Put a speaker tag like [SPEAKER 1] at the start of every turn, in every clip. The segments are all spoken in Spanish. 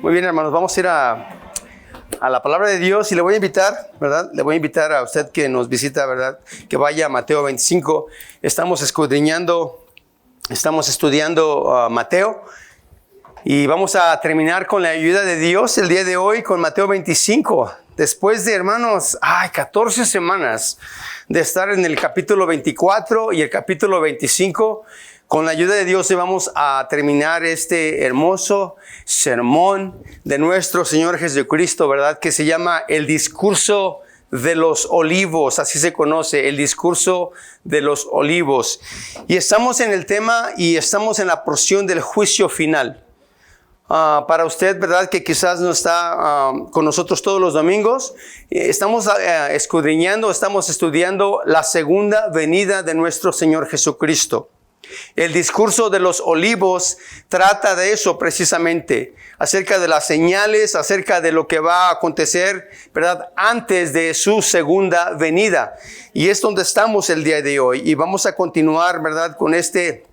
[SPEAKER 1] Muy bien, hermanos, vamos a ir a la palabra de Dios y le voy a invitar, ¿verdad? Le voy a invitar a usted que nos visita, ¿verdad? Que vaya a Mateo 25. Estamos estudiando Mateo y vamos a terminar con la ayuda de Dios el día de hoy con Mateo 25. Después de, hermanos, 14 semanas de estar en el capítulo 24 y el capítulo 25, con la ayuda de Dios vamos a terminar este hermoso sermón de nuestro Señor Jesucristo, ¿verdad? Que se llama el discurso de los olivos, así se conoce, el discurso de los olivos. Y estamos en el tema y estamos en la porción del juicio final. Para usted, ¿verdad? Que quizás no está con nosotros todos los domingos, estamos estamos estudiando la segunda venida de nuestro Señor Jesucristo. El discurso de los olivos trata de eso precisamente, acerca de las señales, acerca de lo que va a acontecer, ¿verdad? Antes de su segunda venida. Y es donde estamos el día de hoy. Y vamos a continuar, ¿verdad? Con este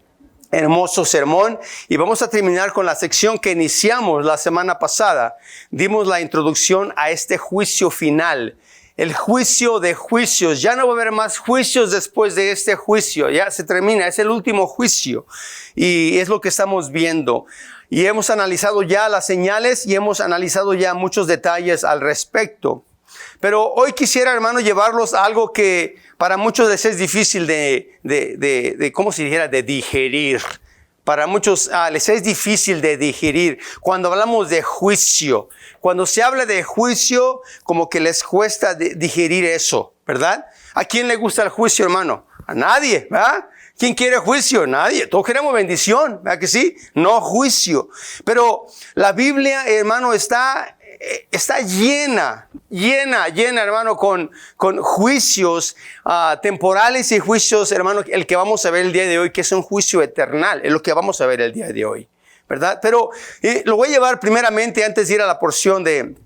[SPEAKER 1] hermoso sermón. Y vamos a terminar con la sección que iniciamos la semana pasada. Dimos la introducción a este juicio final. El juicio de juicios. Ya no va a haber más juicios después de este juicio. Ya se termina. Es el último juicio. Y es lo que estamos viendo. Y hemos analizado ya las señales y hemos analizado ya muchos detalles al respecto. Pero hoy quisiera, hermano, llevarlos a algo que para muchos les es difícil ¿cómo se dijera? De digerir. Para muchos les es difícil de digerir. Cuando hablamos de juicio, cuando se habla de juicio, como que les cuesta digerir eso, ¿verdad? ¿A quién le gusta el juicio, hermano? A nadie, ¿verdad? ¿Quién quiere juicio? Nadie. Todos queremos bendición, ¿verdad que sí? No juicio. Pero la Biblia, hermano, está llena, hermano, con juicios temporales y juicios, hermano, el que vamos a ver el día de hoy, que es un juicio eternal, es lo que vamos a ver el día de hoy, ¿verdad? Pero lo voy a llevar primeramente, antes de ir a la porción de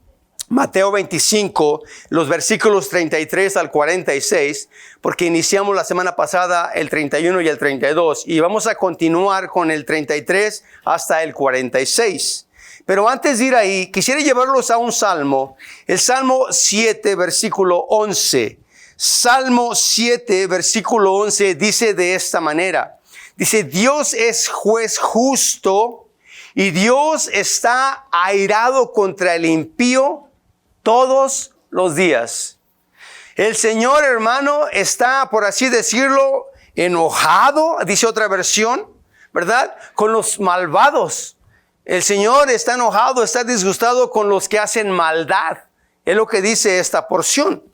[SPEAKER 1] Mateo 25, los versículos 33 al 46, porque iniciamos la semana pasada el 31 y el 32, y vamos a continuar con el 33 hasta el 46. Pero antes de ir ahí, quisiera llevarlos a un salmo, el Salmo 7, versículo 11. Salmo 7, versículo 11 dice de esta manera. Dice, Dios es juez justo y Dios está airado contra el impío todos los días. El Señor, hermano, está, por así decirlo, enojado, dice otra versión, ¿verdad? Con los malvados. El Señor está enojado, está disgustado con los que hacen maldad. Es lo que dice esta porción.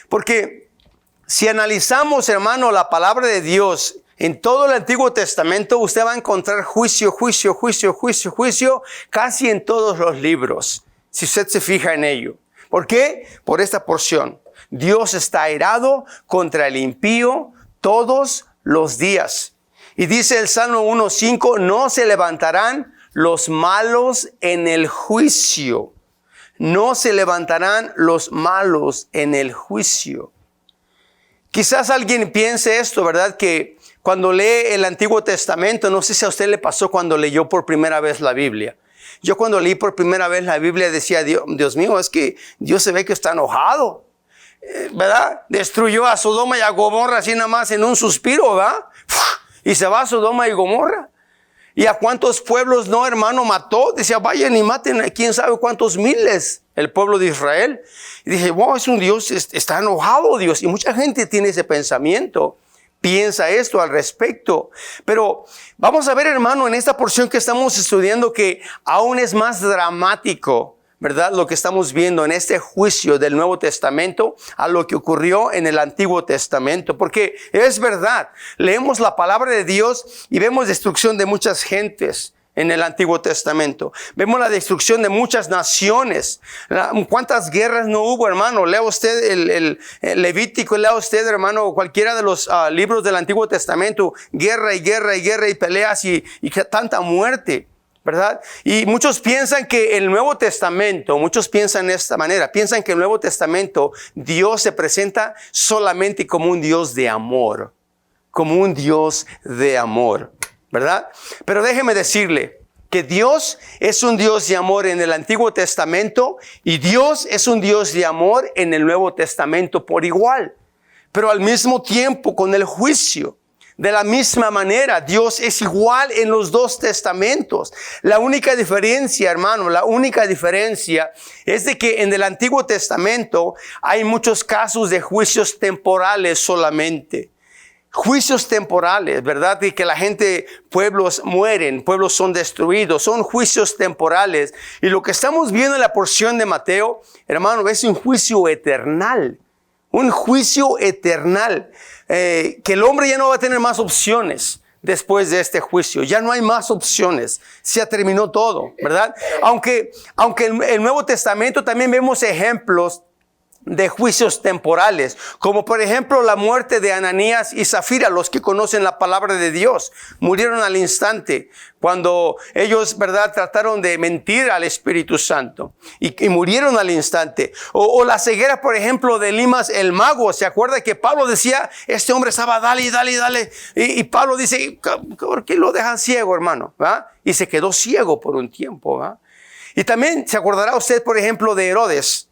[SPEAKER 1] Porque si analizamos, hermano, la palabra de Dios en todo el Antiguo Testamento, usted va a encontrar juicio, casi en todos los libros, si usted se fija en ello. ¿Por qué? Por esta porción. Dios está airado contra el impío todos los días. Y dice el Salmo 1:5, no se levantarán los malos en el juicio. No se levantarán los malos en el juicio. Quizás alguien piense esto, ¿verdad? Que cuando lee el Antiguo Testamento, no sé si a usted le pasó cuando leyó por primera vez la Biblia. Yo cuando leí por primera vez la Biblia decía, Dios mío, es que Dios se ve que está enojado, ¿verdad? Destruyó a Sodoma y a Gomorra así nada más en un suspiro, ¿verdad? Y se va a Sodoma y Gomorra. ¿Y a cuántos pueblos no, hermano, mató? Decía, vayan y maten a quién sabe cuántos miles el pueblo de Israel. Y dije, wow, es un Dios, está enojado Dios. Y mucha gente tiene ese pensamiento, piensa esto al respecto. Pero vamos a ver, hermano, en esta porción que estamos estudiando que aún es más dramático, ¿verdad? Lo que estamos viendo en este juicio del Nuevo Testamento a lo que ocurrió en el Antiguo Testamento. Porque es verdad, leemos la palabra de Dios y vemos destrucción de muchas gentes en el Antiguo Testamento. Vemos la destrucción de muchas naciones. ¿Cuántas guerras no hubo, hermano? Lea usted el Levítico, lea usted, hermano, cualquiera de los libros del Antiguo Testamento. Guerra y peleas y tanta muerte, ¿verdad? Y muchos piensan que el Nuevo Testamento, muchos piensan de esta manera, piensan que el Nuevo Testamento Dios se presenta solamente como un Dios de amor, ¿verdad? Pero déjeme decirle, que Dios es un Dios de amor en el Antiguo Testamento y Dios es un Dios de amor en el Nuevo Testamento por igual. Pero al mismo tiempo con el juicio. De la misma manera, Dios es igual en los dos testamentos. La única diferencia, hermano, la única diferencia es de que en el Antiguo Testamento hay muchos casos de juicios temporales solamente. Juicios temporales, ¿verdad? Y que la gente, pueblos mueren, pueblos son destruidos, son juicios temporales. Y lo que estamos viendo en la porción de Mateo, hermano, es un juicio eternal. Un juicio eternal. Que el hombre ya no va a tener más opciones después de este juicio. Ya no hay más opciones. Se terminó todo, ¿verdad? Aunque en el Nuevo Testamento también vemos ejemplos de juicios temporales, como por ejemplo la muerte de Ananías y Zafira. Los que conocen la palabra de Dios murieron al instante cuando ellos, ¿verdad?, trataron de mentir al Espíritu Santo y murieron al instante. O la ceguera, por ejemplo, de Elimas el mago. ¿Se acuerda que Pablo decía, este hombre estaba dale? Y Pablo dice, ¿por qué lo dejan ciego, hermano? ¿Va? Y se quedó ciego por un tiempo. ¿Va? Y también se acordará usted, por ejemplo, de Herodes,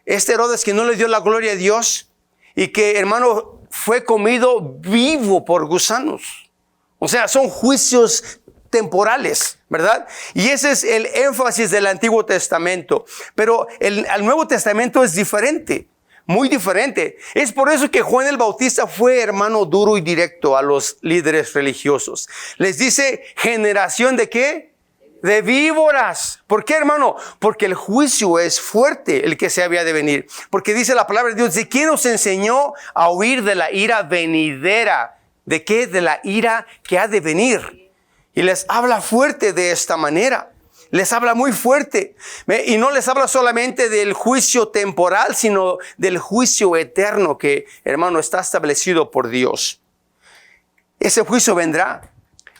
[SPEAKER 1] este Herodes que no le dio la gloria a Dios y que, hermano, fue comido vivo por gusanos. O sea, son juicios temporales, ¿verdad? Y ese es el énfasis del Antiguo Testamento. Pero el Nuevo Testamento es diferente, muy diferente. Es por eso que Juan el Bautista fue, hermano, duro y directo a los líderes religiosos. Les dice, ¿generación de qué? De víboras. ¿Por qué, hermano? Porque el juicio es fuerte, el que se había de venir. Porque dice la palabra de Dios, ¿de quién nos enseñó a huir de la ira venidera? ¿De qué? De la ira que ha de venir. Y les habla fuerte de esta manera. Les habla muy fuerte. Y no les habla solamente del juicio temporal, sino del juicio eterno que, hermano, está establecido por Dios. Ese juicio vendrá.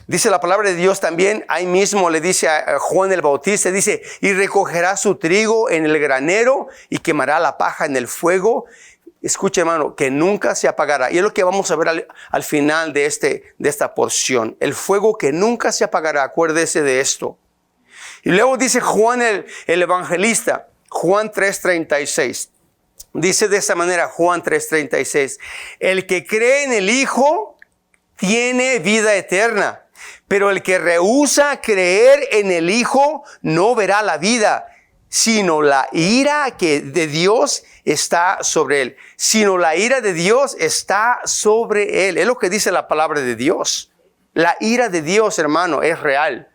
[SPEAKER 1] Dice la palabra de Dios también, ahí mismo le dice a Juan el Bautista, dice, y recogerá su trigo en el granero y quemará la paja en el fuego. Escuche, hermano, que nunca se apagará. Y es lo que vamos a ver al final de esta porción. El fuego que nunca se apagará. Acuérdese de esto. Y luego dice Juan el evangelista, Juan 3:36. Dice de esta manera Juan 3:36. El que cree en el Hijo tiene vida eterna. Pero el que rehúsa creer en el Hijo no verá la vida, sino la ira de Dios está sobre él. Sino la ira de Dios está sobre él. Es lo que dice la palabra de Dios. La ira de Dios, hermano, es real.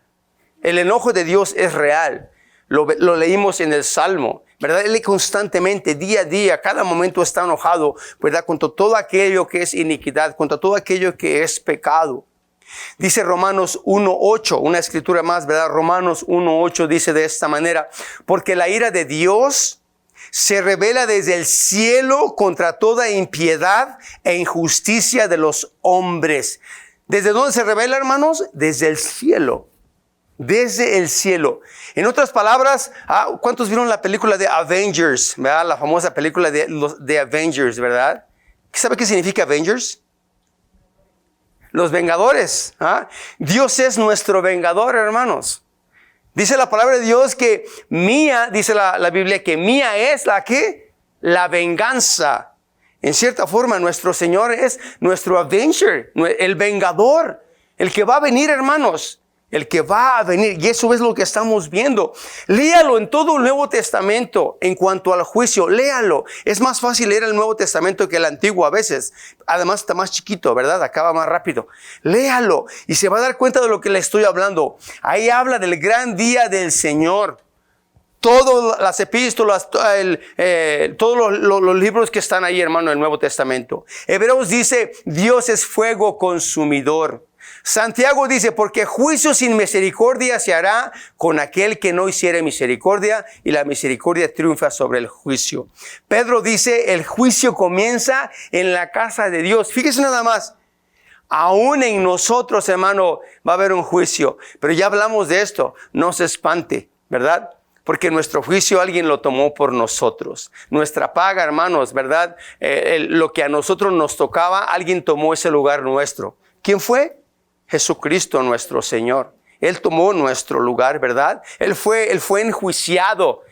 [SPEAKER 1] El enojo de Dios es real. Lo leímos en el Salmo, ¿verdad? Él constantemente, día a día, cada momento está enojado, ¿verdad? Contra todo aquello que es iniquidad, contra todo aquello que es pecado. Dice Romanos 1:8, una escritura más, ¿verdad? Romanos 1:8 dice de esta manera, porque la ira de Dios se revela desde el cielo contra toda impiedad e injusticia de los hombres. ¿Desde dónde se revela, hermanos? Desde el cielo. Desde el cielo. En otras palabras, ¿cuántos vieron la película de Avengers? ¿Verdad? La famosa película de Avengers, ¿verdad? ¿Sabe qué significa Avengers? Los vengadores. Dios es nuestro vengador, hermanos. Dice la palabra de Dios que mía, dice la Biblia, que mía es la que, la venganza. En cierta forma, nuestro Señor es nuestro avenger, el vengador, el que va a venir, hermanos. El que va a venir, y eso es lo que estamos viendo. Léalo en todo el Nuevo Testamento en cuanto al juicio, léalo. Es más fácil leer el Nuevo Testamento que el Antiguo a veces. Además está más chiquito, ¿verdad? Acaba más rápido. Léalo y se va a dar cuenta de lo que le estoy hablando. Ahí habla del gran día del Señor. Todas las epístolas, todos los libros que están ahí, hermano, en el Nuevo Testamento. Hebreos dice, Dios es fuego consumidor. Santiago dice, porque juicio sin misericordia se hará con aquel que no hiciere misericordia, y la misericordia triunfa sobre el juicio. Pedro dice, el juicio comienza en la casa de Dios. Fíjese nada más, aún en nosotros, hermano, va a haber un juicio. Pero ya hablamos de esto, no se espante, ¿verdad? Porque nuestro juicio alguien lo tomó por nosotros. Nuestra paga, hermanos, ¿verdad? Lo que a nosotros nos tocaba, alguien tomó ese lugar nuestro. ¿Quién fue? Jesucristo nuestro Señor. Él tomó nuestro lugar, ¿verdad? Él fue enjuiciado,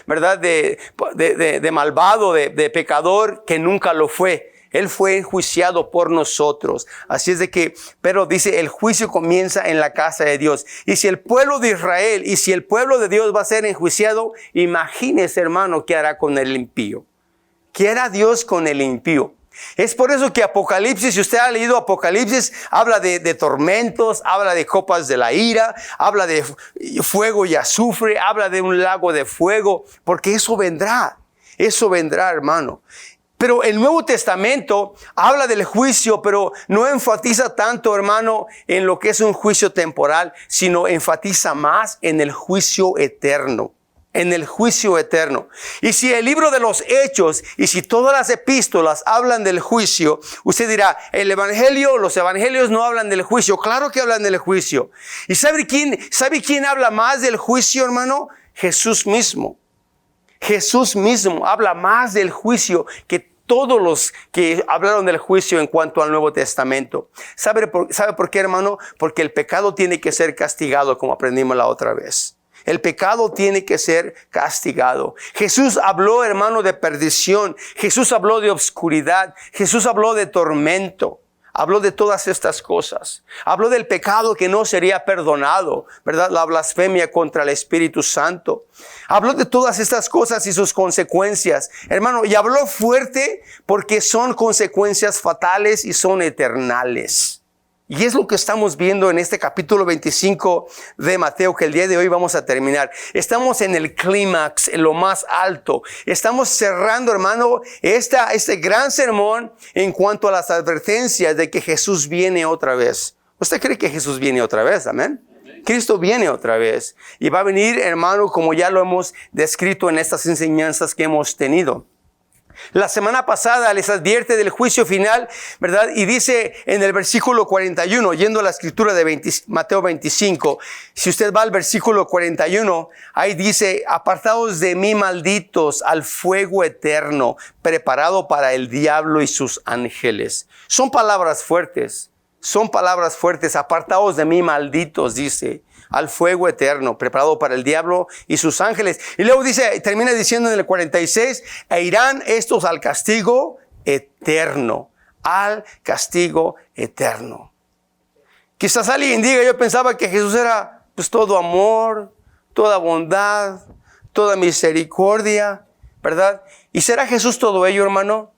[SPEAKER 1] ¿verdad? De malvado, de pecador que nunca lo fue. Él fue enjuiciado por nosotros. Así es de que, pero dice, el juicio comienza en la casa de Dios. Y si el pueblo de Israel y si el pueblo de Dios va a ser enjuiciado, imagínese, hermano, qué hará con el impío. ¿Qué hará Dios con el impío? Es por eso que Apocalipsis, si usted ha leído Apocalipsis, habla de tormentos, habla de copas de la ira, habla de fuego y azufre, habla de un lago de fuego, porque eso vendrá, hermano. Pero el Nuevo Testamento habla del juicio, pero no enfatiza tanto, hermano, en lo que es un juicio temporal, sino enfatiza más en el juicio eterno. En el juicio eterno. Y si el libro de los Hechos y si todas las epístolas hablan del juicio, usted dirá, los evangelios no hablan del juicio. Claro que hablan del juicio. ¿Y sabe quién habla más del juicio, hermano? Jesús mismo. Jesús mismo habla más del juicio que todos los que hablaron del juicio en cuanto al Nuevo Testamento. ¿Sabe por qué, hermano? Porque el pecado tiene que ser castigado, como aprendimos la otra vez. El pecado tiene que ser castigado. Jesús habló, hermano, de perdición. Jesús habló de obscuridad. Jesús habló de tormento. Habló de todas estas cosas. Habló del pecado que no sería perdonado, ¿verdad? La blasfemia contra el Espíritu Santo. Habló de todas estas cosas y sus consecuencias. Hermano, y habló fuerte porque son consecuencias fatales y son eternales. Y es lo que estamos viendo en este capítulo 25 de Mateo, que el día de hoy vamos a terminar. Estamos en el clímax, en lo más alto. Estamos cerrando, hermano, este gran sermón en cuanto a las advertencias de que Jesús viene otra vez. ¿Usted cree que Jesús viene otra vez? Amén. Cristo viene otra vez. Y va a venir, hermano, como ya lo hemos descrito en estas enseñanzas que hemos tenido. La semana pasada les advierte del juicio final, ¿verdad? Y dice en el versículo 41, yendo a la escritura de Mateo 25, si usted va al versículo 41, ahí dice, apartaos de mí, malditos, al fuego eterno, preparado para el diablo y sus ángeles. Son palabras fuertes, apartaos de mí, malditos, dice, al fuego eterno, preparado para el diablo y sus ángeles. Y luego termina diciendo en el 46, e irán estos al castigo eterno, Quizás alguien diga, yo pensaba que Jesús era pues todo amor, toda bondad, toda misericordia, ¿verdad? ¿Y será Jesús todo ello, hermano?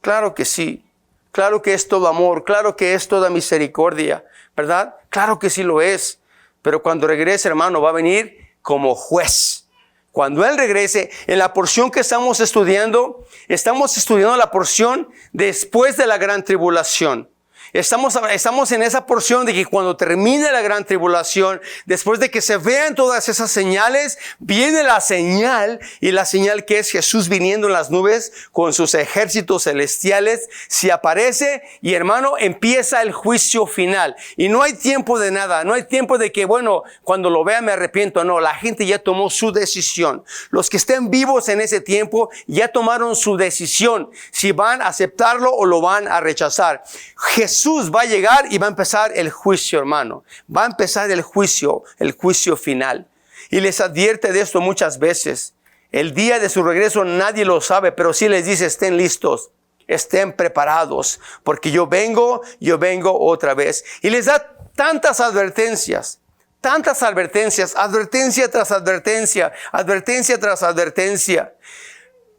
[SPEAKER 1] Claro que sí. Claro que es todo amor, claro que es toda misericordia, ¿verdad? Claro que sí lo es. Pero cuando regrese, hermano, va a venir como juez. Cuando Él regrese, en la porción que estamos estudiando la porción después de la gran tribulación. Estamos en esa porción de que cuando termine la gran tribulación, después de que se vean todas esas señales, viene la señal, y la señal que es Jesús viniendo en las nubes con sus ejércitos celestiales, se aparece y, hermano, empieza el juicio final. Y no hay tiempo de nada, no hay tiempo de que, bueno, cuando lo vea me arrepiento. No, la gente ya tomó su decisión. Los que estén vivos en ese tiempo ya tomaron su decisión, si van a aceptarlo o lo van a rechazar. Jesús va a llegar y va a empezar el juicio, hermano. Va a empezar el juicio final. Y les advierte de esto muchas veces. El día de su regreso nadie lo sabe, pero sí les dice, estén listos, estén preparados, porque yo vengo otra vez. Y les da tantas advertencias, advertencia tras advertencia, advertencia tras advertencia.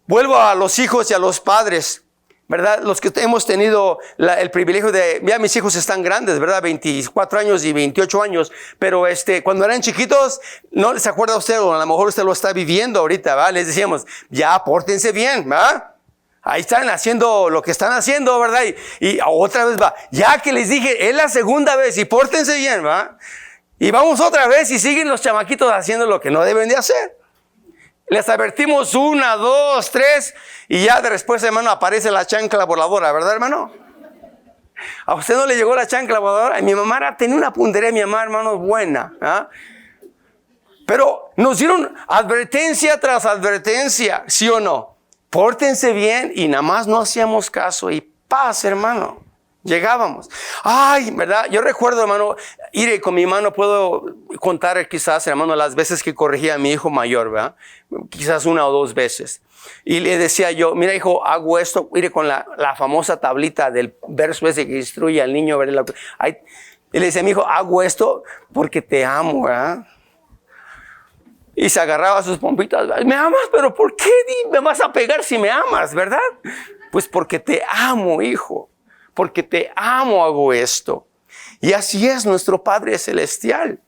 [SPEAKER 1] Vuelvo a los hijos y a los padres, ¿verdad? Los que hemos tenido el privilegio ya mis hijos están grandes, ¿verdad? 24 años y 28 años, pero cuando eran chiquitos, no se acuerda usted, o a lo mejor usted lo está viviendo ahorita, ¿verdad? Les decíamos, ya pórtense bien, ¿verdad? Ahí están haciendo lo que están haciendo, ¿verdad? Y otra vez va, ya que les dije, es la segunda vez y pórtense bien, ¿verdad? Y vamos otra vez y siguen los chamaquitos haciendo lo que no deben de hacer. Les advertimos 1, 2, 3 y ya de respuesta, hermano, aparece la chancla voladora, ¿verdad, hermano? ¿A usted no le llegó la chancla voladora? Mi mamá tenía una puntería, mi mamá, hermano, buena, ¿ah? Pero nos dieron advertencia tras advertencia, ¿sí o no? Pórtense bien y nada más no hacíamos caso y paz, hermano. Llegábamos. Ay, ¿verdad? Yo recuerdo, hermano, ir con mi hermano, puedo contar quizás, hermano, las veces que corregía a mi hijo mayor, ¿verdad? Quizás 1 o 2 veces. Y le decía yo, mira hijo, hago esto, iré con la famosa tablita del verso ese que instruye al niño, ¿verdad? Y le decía, mi hijo, hago esto porque te amo, ¿verdad? Y se agarraba sus pompitas. ¿Me amas? ¿Pero por qué me vas a pegar si me amas, verdad? Pues porque te amo, hijo. Porque te amo hago esto. Y así es nuestro Padre Celestial.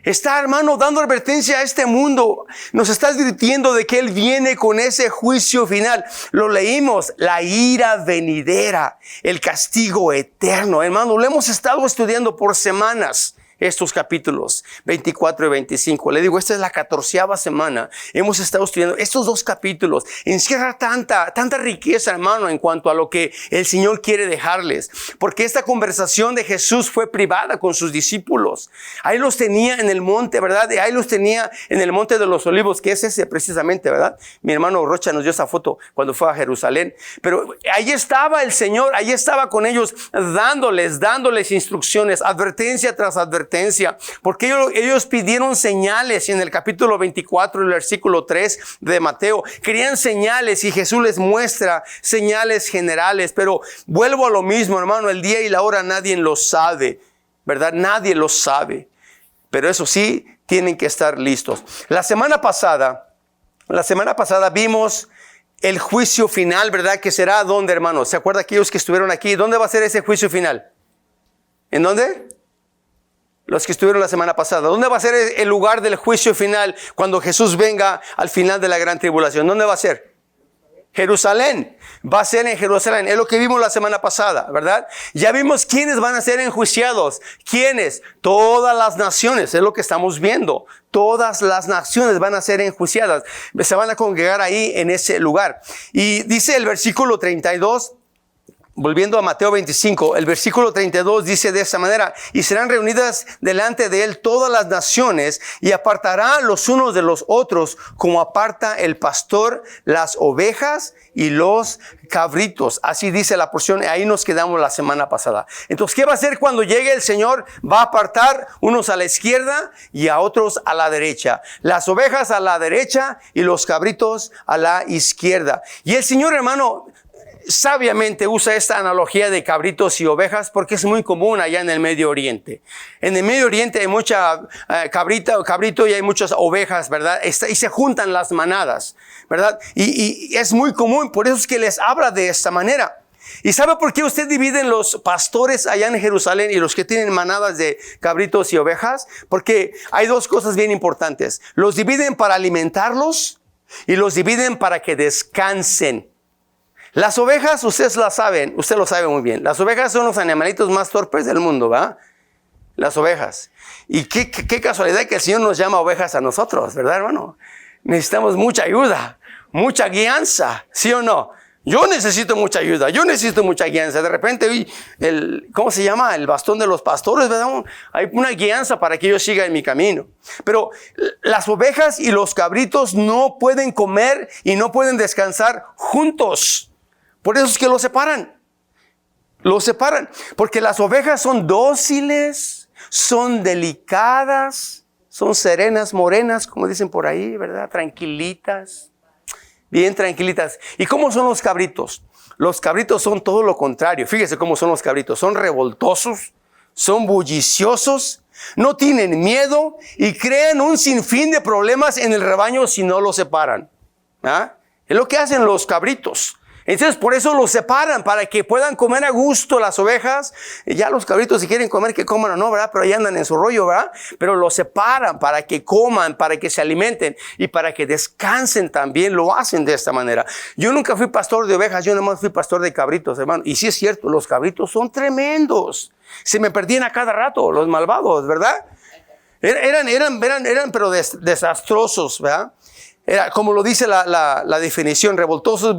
[SPEAKER 1] Está, hermano, dando advertencia a este mundo. Nos está advirtiendo de que Él viene con ese juicio final. Lo leímos, la ira venidera, el castigo eterno. Hermano, lo hemos estado estudiando por semanas. Estos capítulos 24 y 25. Le digo, esta es la 14ª semana. Hemos estado estudiando estos 2 capítulos. Encierra tanta riqueza, hermano, en cuanto a lo que el Señor quiere dejarles. Porque esta conversación de Jesús fue privada con sus discípulos. Ahí los tenía en el monte, ¿verdad? Y ahí los tenía en el monte de los olivos, que es ese precisamente, ¿verdad? Mi hermano Rocha nos dio esa foto cuando fue a Jerusalén. Pero ahí estaba el Señor, ahí estaba con ellos dándoles instrucciones, advertencia tras advertencia. Porque ellos pidieron señales en el capítulo 24, el versículo 3 de Mateo. Querían señales y Jesús les muestra señales generales. Pero vuelvo a lo mismo, hermano, el día y la hora nadie lo sabe, ¿verdad? Nadie lo sabe. Pero eso sí, tienen que estar listos. La semana pasada vimos el juicio final, ¿verdad? Que será ¿dónde, hermano? ¿Se acuerdan aquellos que estuvieron aquí? ¿Dónde va a ser ese juicio final? ¿En dónde? Los que estuvieron la semana pasada. ¿Dónde va a ser el lugar del juicio final cuando Jesús venga al final de la gran tribulación? ¿Dónde va a ser? Jerusalén. Va a ser en Jerusalén. Es lo que vimos la semana pasada, ¿verdad? Ya vimos quiénes van a ser enjuiciados. ¿Quiénes? Todas las naciones. Es lo que estamos viendo. Todas las naciones van a ser enjuiciadas. Se van a congregar ahí en ese lugar. Y dice el versículo 32. Volviendo a Mateo 25, el versículo 32 dice de esta manera: y serán reunidas delante de él todas las naciones, y apartará los unos de los otros, como aparta el pastor las ovejas y los cabritos. Así dice la porción, ahí nos quedamos la semana pasada. Entonces, ¿qué va a hacer cuando llegue el Señor? Va a apartar unos a la izquierda y a otros a la derecha. Las ovejas a la derecha y los cabritos a la izquierda. Y el Señor, hermano, sabiamente usa esta analogía de cabritos y ovejas porque es muy común allá en el Medio Oriente. En el Medio Oriente hay mucha cabrito y hay muchas ovejas, ¿verdad? Y se juntan las manadas, ¿verdad? Y es muy común, por eso es que les habla de esta manera. ¿Y sabe por qué usted divide los pastores allá en Jerusalén y los que tienen manadas de cabritos y ovejas? Porque hay 2 cosas bien importantes. Los dividen para alimentarlos y los dividen para que descansen. Las ovejas, ustedes las saben, usted lo sabe muy bien. Las ovejas son los animalitos más torpes del mundo, ¿va? Las ovejas. Y qué casualidad que el Señor nos llama ovejas a nosotros, ¿verdad, hermano? Necesitamos mucha ayuda, mucha guianza, ¿sí o no? Yo necesito mucha ayuda, yo necesito mucha guianza. De repente, ¿cómo se llama? El bastón de los pastores, ¿verdad? Hay una guianza para que yo siga en mi camino. Pero las ovejas y los cabritos no pueden comer y no pueden descansar juntos. Por eso es que los separan. Los separan. Porque las ovejas son dóciles, son delicadas, son serenas, morenas, como dicen por ahí, ¿verdad? Tranquilitas. Bien tranquilitas. ¿Y cómo son los cabritos? Los cabritos son todo lo contrario. Fíjese cómo son los cabritos. Son revoltosos, son bulliciosos, no tienen miedo y crean un sinfín de problemas en el rebaño si no los separan. ¿Ah? Es lo que hacen los cabritos. Entonces, por eso los separan, para que puedan comer a gusto las ovejas. Ya los cabritos, si quieren comer, que coman o no, ¿verdad? Pero ahí andan en su rollo, ¿verdad? Pero los separan para que coman, para que se alimenten y para que descansen también. Lo hacen de esta manera. Yo nunca fui pastor de ovejas, yo nomás fui pastor de cabritos, hermano. Y sí es cierto, los cabritos son tremendos. Se me perdían a cada rato, los malvados, ¿verdad? Eran pero desastrosos, ¿verdad? Era, como lo dice la definición, revoltosos,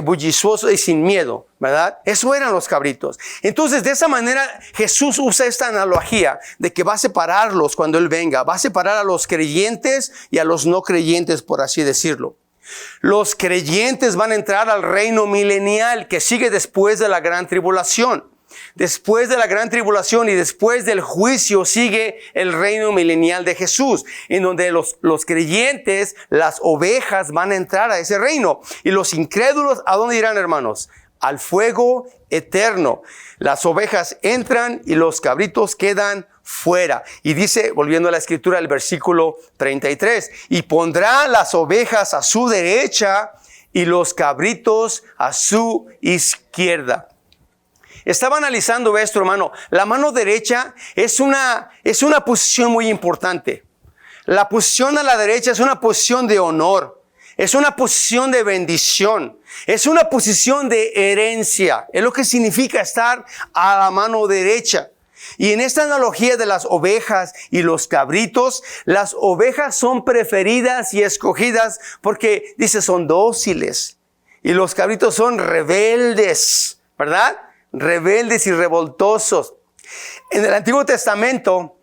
[SPEAKER 1] bulliciosos y sin miedo, ¿verdad? Eso eran los cabritos. Entonces, de esa manera, Jesús usa esta analogía de que va a separarlos cuando Él venga. Va a separar a los creyentes y a los no creyentes, por así decirlo. Los creyentes van a entrar al reino milenial que sigue después de la gran tribulación. Después de la gran tribulación y después del juicio sigue el reino milenial de Jesús, en donde los creyentes, las ovejas, van a entrar a ese reino. Y los incrédulos, ¿a dónde irán, hermanos? Al fuego eterno. Las ovejas entran y los cabritos quedan fuera. Y dice, volviendo a la escritura, el versículo 33, y pondrá las ovejas a su derecha y los cabritos a su izquierda. Estaba analizando esto, hermano. La mano derecha es una posición muy importante. La posición a la derecha es una posición de honor. Es una posición de bendición. Es una posición de herencia. Es lo que significa estar a la mano derecha. Y en esta analogía de las ovejas y los cabritos, las ovejas son preferidas y escogidas porque, dice, son dóciles. Y los cabritos son rebeldes, ¿verdad? Rebeldes y revoltosos. En el Antiguo Testamento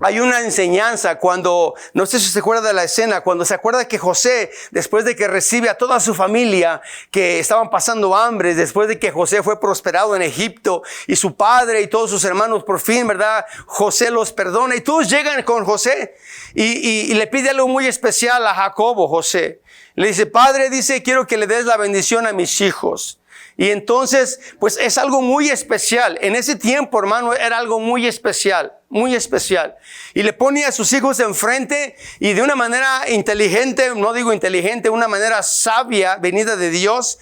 [SPEAKER 1] hay una enseñanza cuando, no sé si se acuerda de la escena, cuando se acuerda que José, después de que recibe a toda su familia que estaban pasando hambre, después de que José fue prosperado en Egipto y su padre y todos sus hermanos, por fin, ¿verdad? José los perdona y todos llegan con José y le pide algo muy especial a Jacobo, José. Le dice, padre, dice, quiero que le des la bendición a mis hijos. Y entonces, pues es algo muy especial. En ese tiempo, hermano, era algo muy especial, muy especial. Y le pone a sus hijos enfrente y de una manera inteligente, no digo inteligente, una manera sabia, venida de Dios,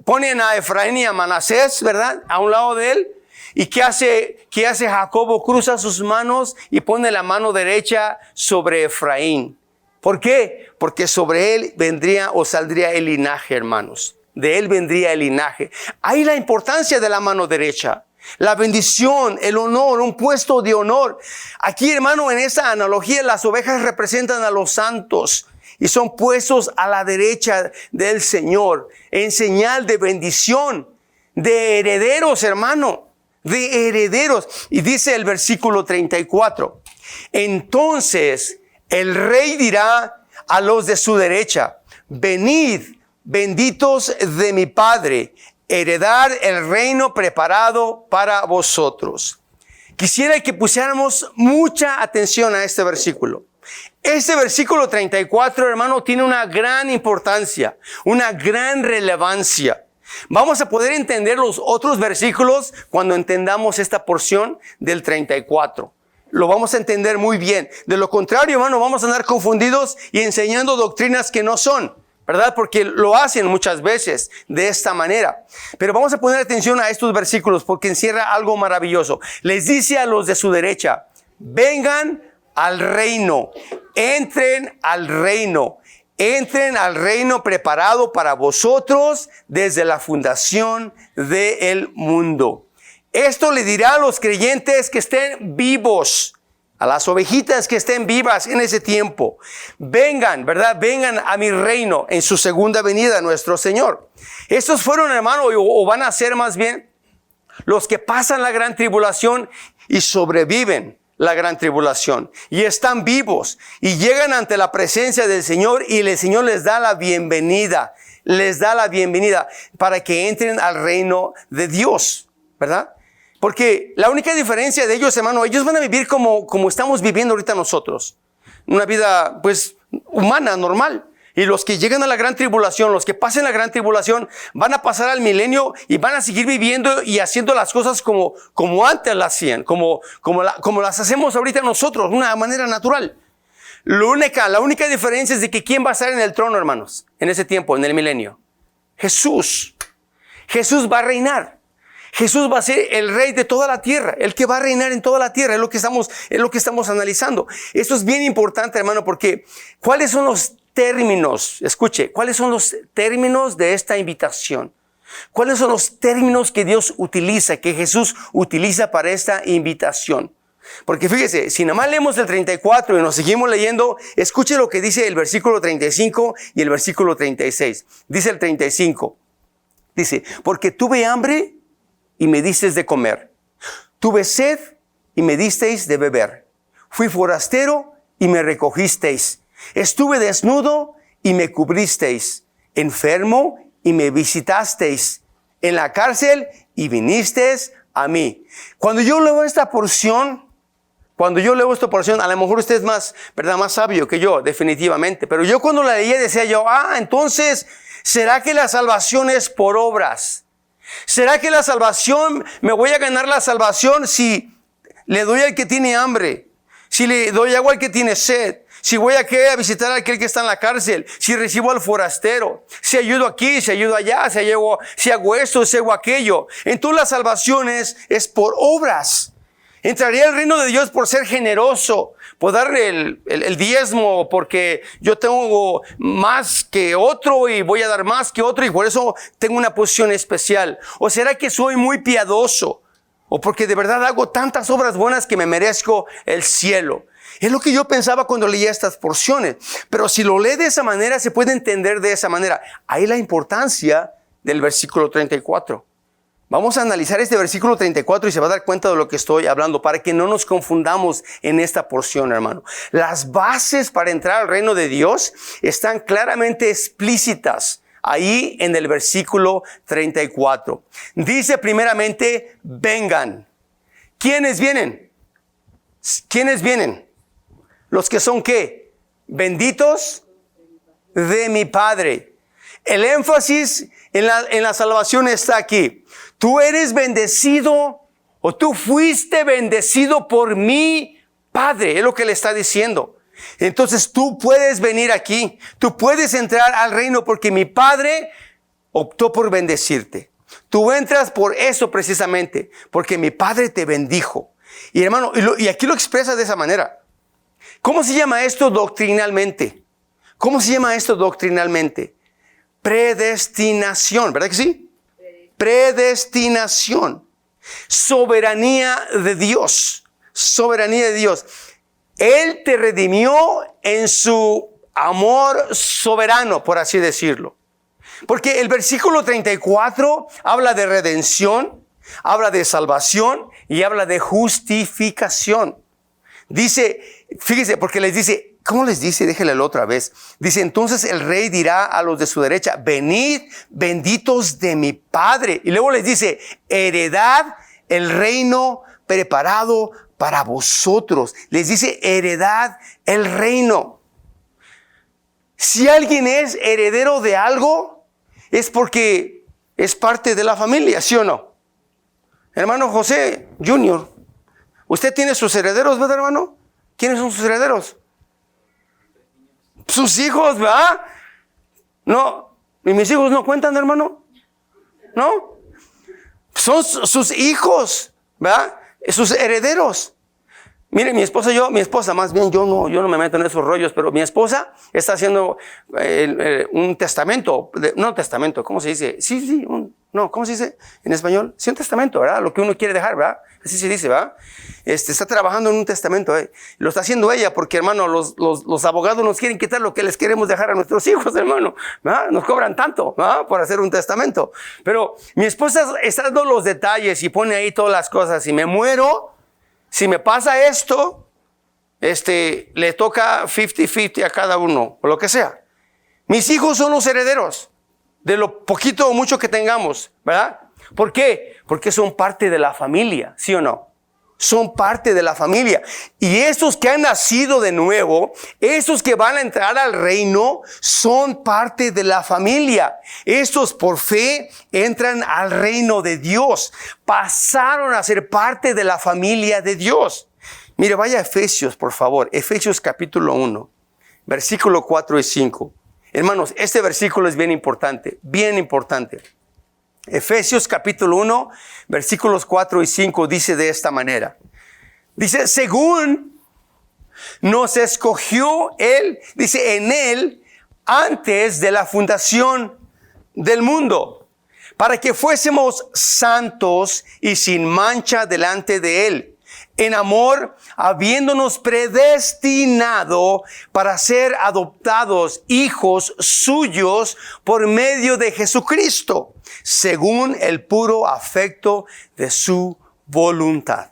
[SPEAKER 1] ponen a Efraín y a Manasés, ¿verdad? A un lado de él. ¿Y qué hace Jacobo? Cruza sus manos y pone la mano derecha sobre Efraín. ¿Por qué? Porque sobre él vendría o saldría el linaje, hermanos. De él vendría el linaje. Ahí la importancia de la mano derecha. La bendición, el honor, un puesto de honor. Aquí, hermano, en esa analogía, las ovejas representan a los santos y son puestos a la derecha del Señor en señal de bendición, de herederos, hermano, de herederos. Y dice el versículo 34, entonces el rey dirá a los de su derecha, venid, benditos de mi Padre, heredar el reino preparado para vosotros. Quisiera que pusiéramos mucha atención a este versículo. Este versículo 34, hermano, tiene una gran importancia, una gran relevancia. Vamos a poder entender los otros versículos cuando entendamos esta porción del 34. Lo vamos a entender muy bien. De lo contrario, hermano, vamos a andar confundidos y enseñando doctrinas que no son, ¿verdad? Porque lo hacen muchas veces de esta manera. Pero vamos a poner atención a estos versículos porque encierra algo maravilloso. Les dice a los de su derecha, vengan al reino, entren al reino preparado para vosotros desde la fundación del mundo. Esto le dirá a los creyentes que estén vivos, a las ovejitas que estén vivas en ese tiempo. Vengan, ¿verdad? Vengan a mi reino en su segunda venida, nuestro Señor. Estos fueron, hermano, o van a ser más bien los que pasan la gran tribulación y sobreviven la gran tribulación. Y están vivos y llegan ante la presencia del Señor y el Señor les da la bienvenida. Les da la bienvenida para que entren al reino de Dios, ¿verdad? Porque la única diferencia de ellos, hermano, ellos van a vivir como estamos viviendo ahorita nosotros. Una vida, pues, humana, normal. Y los que llegan a la gran tribulación, los que pasen la gran tribulación, van a pasar al milenio y van a seguir viviendo y haciendo las cosas como antes las hacían, como las hacemos ahorita nosotros, de una manera natural. La única diferencia es de que ¿quién va a estar en el trono, hermanos? En ese tiempo, en el milenio. Jesús. Jesús va a reinar. Jesús va a ser el rey de toda la tierra, el que va a reinar en toda la tierra, es lo que estamos analizando. Esto es bien importante, hermano, porque ¿cuáles son los términos? Escuche, ¿cuáles son los términos de esta invitación? ¿Cuáles son los términos que Dios utiliza, que Jesús utiliza para esta invitación? Porque fíjese, si nada más leemos el 34 y nos seguimos leyendo, escuche lo que dice el versículo 35 y el versículo 36. Dice el 35, dice, porque tuve hambre y me disteis de comer. Tuve sed y me disteis de beber. Fui forastero y me recogisteis. Estuve desnudo y me cubristeis. Enfermo y me visitasteis. En la cárcel y vinisteis a mí. Cuando yo leo esta porción, a lo mejor usted es más, ¿verdad?, más sabio que yo, definitivamente. Pero yo cuando la leía decía yo, entonces, ¿será que la salvación es por obras? ¿Será que la salvación, me voy a ganar la salvación si le doy al que tiene hambre? Si le doy agua al que tiene sed. Si voy a visitar a aquel que está en la cárcel. Si recibo al forastero. Si ayudo aquí, si ayudo allá. Si hago esto, si hago aquello. Entonces la salvación es por obras. Entraría al reino de Dios por ser generoso, por darle el diezmo, porque yo tengo más que otro y voy a dar más que otro y por eso tengo una posición especial. ¿O será que soy muy piadoso? ¿O porque de verdad hago tantas obras buenas que me merezco el cielo? Es lo que yo pensaba cuando leía estas porciones. Pero si lo lee de esa manera, se puede entender de esa manera. Ahí la importancia del versículo 34. Vamos a analizar este versículo 34 y se va a dar cuenta de lo que estoy hablando para que no nos confundamos en esta porción, hermano. Las bases para entrar al reino de Dios están claramente explícitas ahí en el versículo 34. Dice primeramente, vengan. ¿Quiénes vienen? ¿Quiénes vienen? Los que son ¿qué? Benditos de mi Padre. El énfasis en la salvación está aquí. Tú eres bendecido o tú fuiste bendecido por mi Padre. Es lo que le está diciendo. Entonces tú puedes venir aquí. Tú puedes entrar al reino porque mi Padre optó por bendecirte. Tú entras por eso precisamente. Porque mi Padre te bendijo. Y hermano, y aquí lo expresa de esa manera. ¿Cómo se llama esto doctrinalmente? ¿Cómo se llama esto doctrinalmente? Predestinación, ¿verdad que sí? Predestinación. Soberanía de Dios. Soberanía de Dios. Él te redimió en su amor soberano, por así decirlo. Porque el versículo 34 habla de redención, habla de salvación y habla de justificación. Dice, fíjese, porque les dice, ¿cómo les dice? Déjenlo otra vez. Dice, entonces el rey dirá a los de su derecha, venid, benditos de mi Padre. Y luego les dice, heredad el reino preparado para vosotros. Les dice, heredad el reino. Si alguien es heredero de algo, es porque es parte de la familia, ¿sí o no? Hermano José Junior, usted tiene sus herederos, ¿verdad, hermano? ¿Quiénes son sus herederos? Sus hijos, ¿verdad? No, ¿y mis hijos no cuentan, hermano? ¿No? Son sus hijos, ¿verdad? Sus herederos. Mire, mi esposa, más bien yo no me meto en esos rollos, pero mi esposa está haciendo un testamento, no testamento, ¿cómo se dice? Sí, ¿cómo se dice en español? Sí, un testamento, ¿verdad? Lo que uno quiere dejar, ¿verdad? Así se dice, ¿verdad? Está trabajando en un testamento, lo está haciendo ella porque, hermano, los abogados nos quieren quitar lo que les queremos dejar a nuestros hijos, hermano, ¿verdad? Nos cobran tanto, ¿verdad? Por hacer un testamento. Pero mi esposa está dando los detalles y pone ahí todas las cosas. Si me muero, si me pasa esto, le toca 50-50 a cada uno, o lo que sea. Mis hijos son los herederos de lo poquito o mucho que tengamos, ¿verdad? ¿Por qué? Porque son parte de la familia, ¿sí o no? Son parte de la familia. Y estos que han nacido de nuevo, estos que van a entrar al reino, son parte de la familia. Estos por fe entran al reino de Dios. Pasaron a ser parte de la familia de Dios. Mire, vaya a Efesios, por favor. Efesios capítulo 1, versículo 4 y 5. Hermanos, este versículo es bien importante, bien importante. Efesios capítulo 1, versículos 4 y 5 dice de esta manera. Dice, según nos escogió Él, dice, en Él, antes de la fundación del mundo, para que fuésemos santos y sin mancha delante de Él. En amor, habiéndonos predestinado para ser adoptados hijos suyos por medio de Jesucristo, según el puro afecto de su voluntad.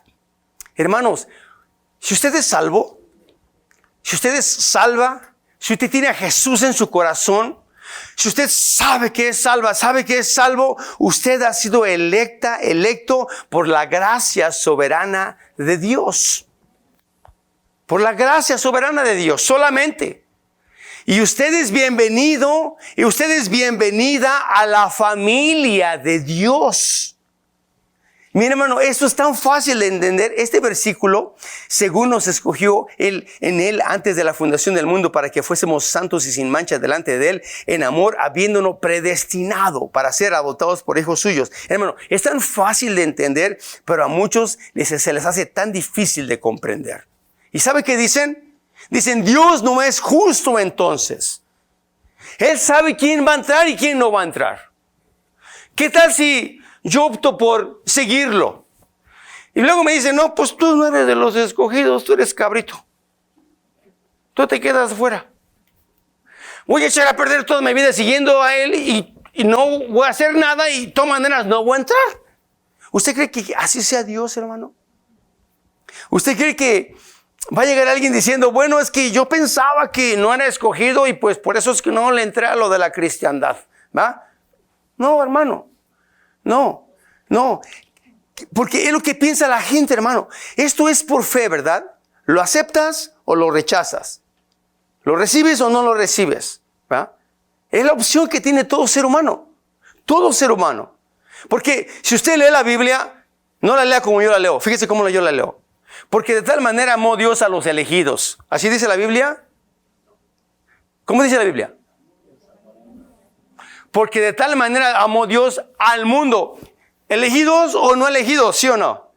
[SPEAKER 1] Hermanos, si usted es salvo, si usted es salva, si usted tiene a Jesús en su corazón, Si usted sabe que es salva, sabe que es salvo, usted ha sido electo por la gracia soberana de Dios. Por la gracia soberana de Dios, solamente. Y usted es bienvenido y usted es bienvenida a la familia de Dios. Mira, hermano, esto es tan fácil de entender. Este versículo, según nos escogió en él antes de la fundación del mundo para que fuésemos santos y sin mancha delante de él, en amor, habiéndonos predestinado para ser adoptados por hijos suyos. Hermano, es tan fácil de entender, pero a muchos se les hace tan difícil de comprender. ¿Y sabe qué dicen? Dicen, Dios no es justo entonces. Él sabe quién va a entrar y quién no va a entrar. ¿Qué tal si yo opto por seguirlo? Y luego me dicen, no, pues tú no eres de los escogidos, tú eres cabrito. Tú te quedas fuera. Voy a echar a perder toda mi vida siguiendo a él y no voy a hacer nada y de todas maneras no voy a entrar. ¿Usted cree que así sea Dios, hermano? ¿Usted cree que va a llegar alguien diciendo, bueno, es que yo pensaba que no era escogido y pues por eso es que no le entré a lo de la cristiandad? ¿Va? No, hermano. No. Porque es lo que piensa la gente, hermano. Esto es por fe, ¿verdad? ¿Lo aceptas o lo rechazas? ¿Lo recibes o no lo recibes? ¿Va? Es la opción que tiene todo ser humano. Todo ser humano. Porque si usted lee la Biblia, no la lea como yo la leo. Fíjese cómo yo la leo. Porque de tal manera amó Dios a los elegidos. ¿Así dice la Biblia? ¿Cómo dice la Biblia? Porque de tal manera amó Dios al mundo. ¿Elegidos o no elegidos? ¿Sí o no?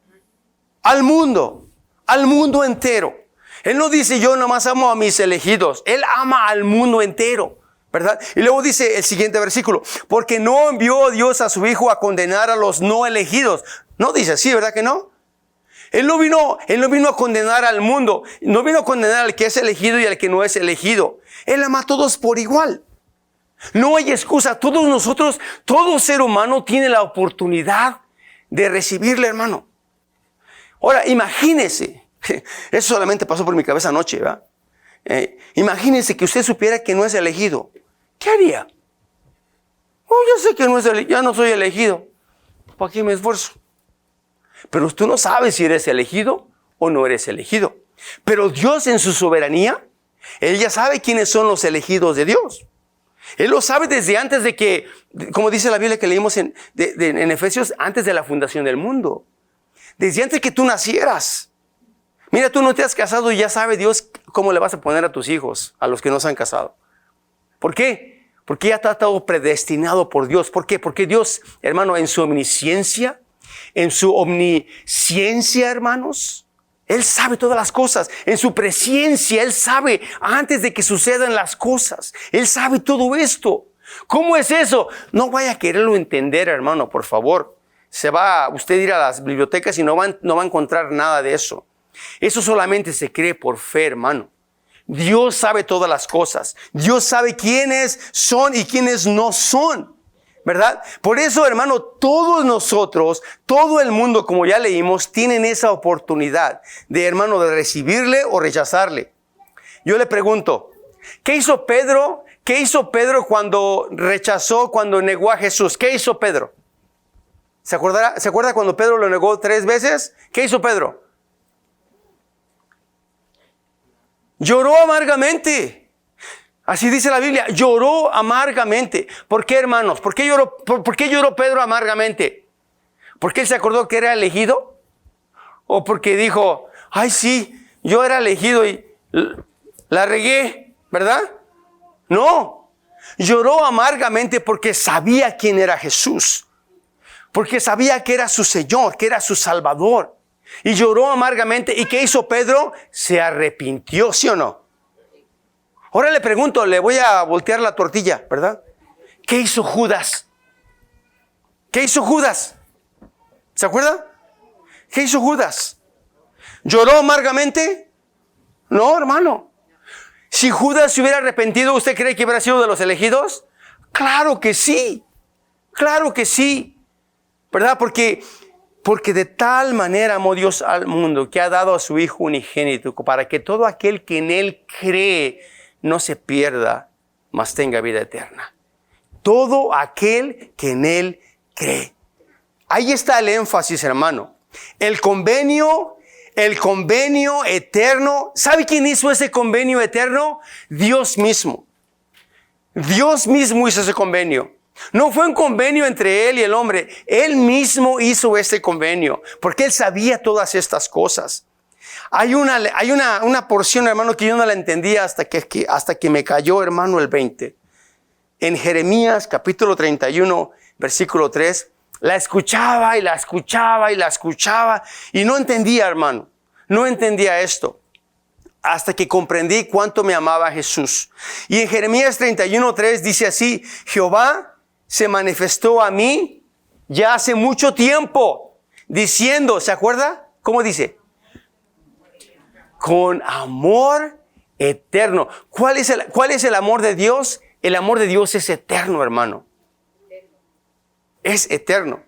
[SPEAKER 1] Al mundo entero. Él no dice yo nomás amo a mis elegidos. Él ama al mundo entero, ¿verdad? Y luego dice el siguiente versículo. Porque no envió Dios a su Hijo a condenar a los no elegidos. No dice así, ¿verdad que no? Él no vino a condenar al mundo. No vino a condenar al que es elegido y al que no es elegido. Él ama a todos por igual. No hay excusa. Todos nosotros, todo ser humano tiene la oportunidad de recibirle, hermano. Ahora, imagínese. Eso solamente pasó por mi cabeza anoche, ¿verdad? Imagínese que usted supiera que no es elegido. ¿Qué haría? Ya sé que ya no soy elegido. ¿Para qué me esfuerzo? Pero tú no sabes si eres elegido o no eres elegido. Pero Dios en su soberanía, Él ya sabe quiénes son los elegidos de Dios. Él lo sabe desde antes de que, como dice la Biblia que leímos en Efesios, antes de la fundación del mundo. Desde antes que tú nacieras. Mira, tú no te has casado y ya sabe Dios cómo le vas a poner a tus hijos, a los que no se han casado. ¿Por qué? Porque ya está todo predestinado por Dios. ¿Por qué? Porque Dios, hermano, en su omnisciencia, hermanos, Él sabe todas las cosas. En su presencia, Él sabe antes de que sucedan las cosas. Él sabe todo esto. ¿Cómo es eso? No vaya a quererlo entender, hermano, por favor. Se va usted a ir a las bibliotecas y no va a encontrar nada de eso. Eso solamente se cree por fe, hermano. Dios sabe todas las cosas. Dios sabe quiénes son y quiénes no son. ¿Verdad? Por eso, hermano, todos nosotros, todo el mundo, como ya leímos, tienen esa oportunidad de, hermano, de recibirle o rechazarle. Yo le pregunto, ¿qué hizo Pedro? ¿Qué hizo Pedro cuando negó a Jesús? ¿Qué hizo Pedro? ¿Se acuerda cuando Pedro lo negó 3 veces? ¿Qué hizo Pedro? Lloró amargamente. Así dice la Biblia, lloró amargamente. ¿Por qué, hermanos? ¿Por qué lloró Pedro amargamente? ¿Porque él se acordó que era elegido? ¿O porque dijo, ay sí, yo era elegido y la regué, ¿verdad? No, lloró amargamente porque sabía quién era Jesús. Porque sabía que era su Señor, que era su Salvador. Y lloró amargamente. ¿Y qué hizo Pedro? Se arrepintió, ¿sí o no? Ahora le pregunto, le voy a voltear la tortilla, ¿verdad? ¿Qué hizo Judas? ¿Qué hizo Judas? ¿Se acuerda? ¿Qué hizo Judas? ¿Lloró amargamente? No, hermano. Si Judas se hubiera arrepentido, ¿usted cree que hubiera sido de los elegidos? Claro que sí. Claro que sí. ¿Verdad? Porque de tal manera amó Dios al mundo que ha dado a su Hijo unigénito para que todo aquel que en Él cree no se pierda, mas tenga vida eterna. todo aquel que en Él cree. Ahí está el énfasis, hermano. El convenio eterno. ¿Sabe quién hizo ese convenio eterno? Dios mismo. Dios mismo hizo ese convenio. No fue un convenio entre Él y el hombre. Él mismo hizo este convenio, porque Él sabía todas estas cosas. Hay una porción, hermano, que yo no la entendía hasta que me cayó, hermano, el 20. En Jeremías, capítulo 31, versículo 3, la escuchaba y no entendía, hermano. No entendía esto. Hasta que comprendí cuánto me amaba Jesús. Y en Jeremías 31:3 dice así: Jehová se manifestó a mí ya hace mucho tiempo, diciendo, ¿se acuerda? ¿Cómo dice? Con amor eterno. ¿Cuál es el amor de Dios? El amor de Dios es eterno, hermano. Es eterno.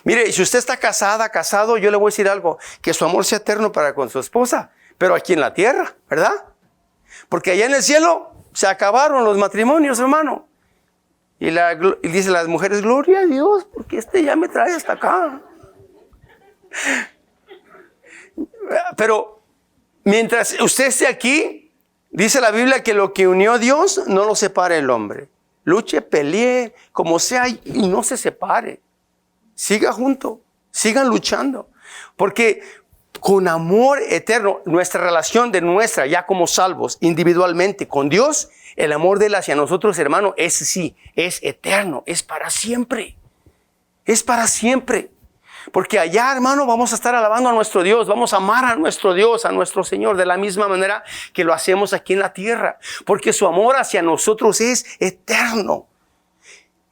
[SPEAKER 1] Mire, si usted está casado, yo le voy a decir algo, que su amor sea eterno para con su esposa, pero aquí en la tierra, ¿verdad? Porque allá en el cielo se acabaron los matrimonios, hermano. Y dice las mujeres, gloria a Dios, porque ya me trae hasta acá. Pero mientras usted esté aquí, dice la Biblia que lo que unió Dios no lo separe el hombre. Luche, pelee, como sea, y no se separe. Siga junto, sigan luchando. Porque con amor eterno, nuestra relación ya como salvos, individualmente con Dios, el amor de Él hacia nosotros, hermano, es eterno, es para siempre. Es para siempre. Porque allá, hermano, vamos a estar alabando a nuestro Dios, vamos a amar a nuestro Dios, a nuestro Señor, de la misma manera que lo hacemos aquí en la tierra. Porque su amor hacia nosotros es eterno.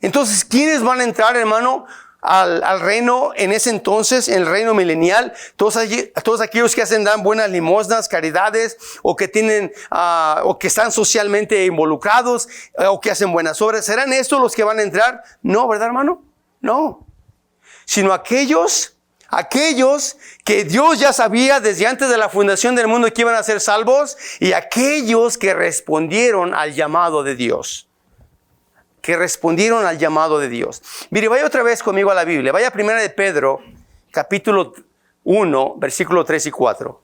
[SPEAKER 1] Entonces, ¿quiénes van a entrar, hermano, al reino en ese entonces, en el reino milenial? Todos aquellos que dan buenas limosnas, caridades, o que tienen, o que están socialmente involucrados, o que hacen buenas obras. ¿Serán estos los que van a entrar? No, ¿verdad, hermano? No. Sino aquellos que Dios ya sabía desde antes de la fundación del mundo que iban a ser salvos, y aquellos que respondieron al llamado de Dios. Mire, vaya otra vez conmigo a la Biblia. Vaya a 1 de Pedro, capítulo 1, versículo 3 y 4.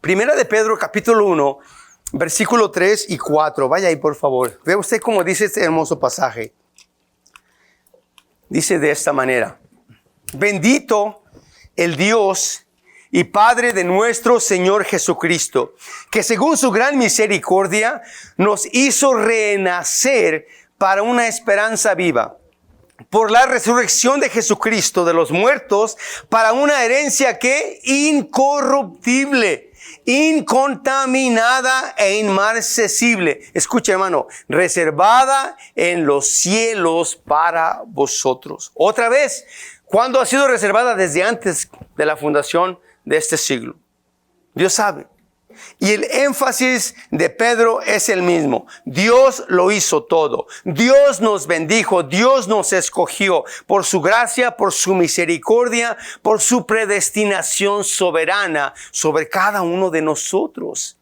[SPEAKER 1] Primera de Pedro, capítulo 1, versículo 3 y 4. Vaya ahí, por favor. Ve usted cómo dice este hermoso pasaje. Dice de esta manera: bendito el Dios y Padre de nuestro Señor Jesucristo, que según su gran misericordia nos hizo renacer para una esperanza viva, por la resurrección de Jesucristo de los muertos, para una herencia que incorruptible, incontaminada e inmarcesible. Escucha, hermano, reservada en los cielos para vosotros. Otra vez, ¿cuándo ha sido reservada? Desde antes de la fundación de este siglo. Dios sabe. Y el énfasis de Pedro es el mismo. Dios lo hizo todo. Dios nos bendijo. Dios nos escogió por su gracia, por su misericordia, por su predestinación soberana sobre cada uno de nosotros.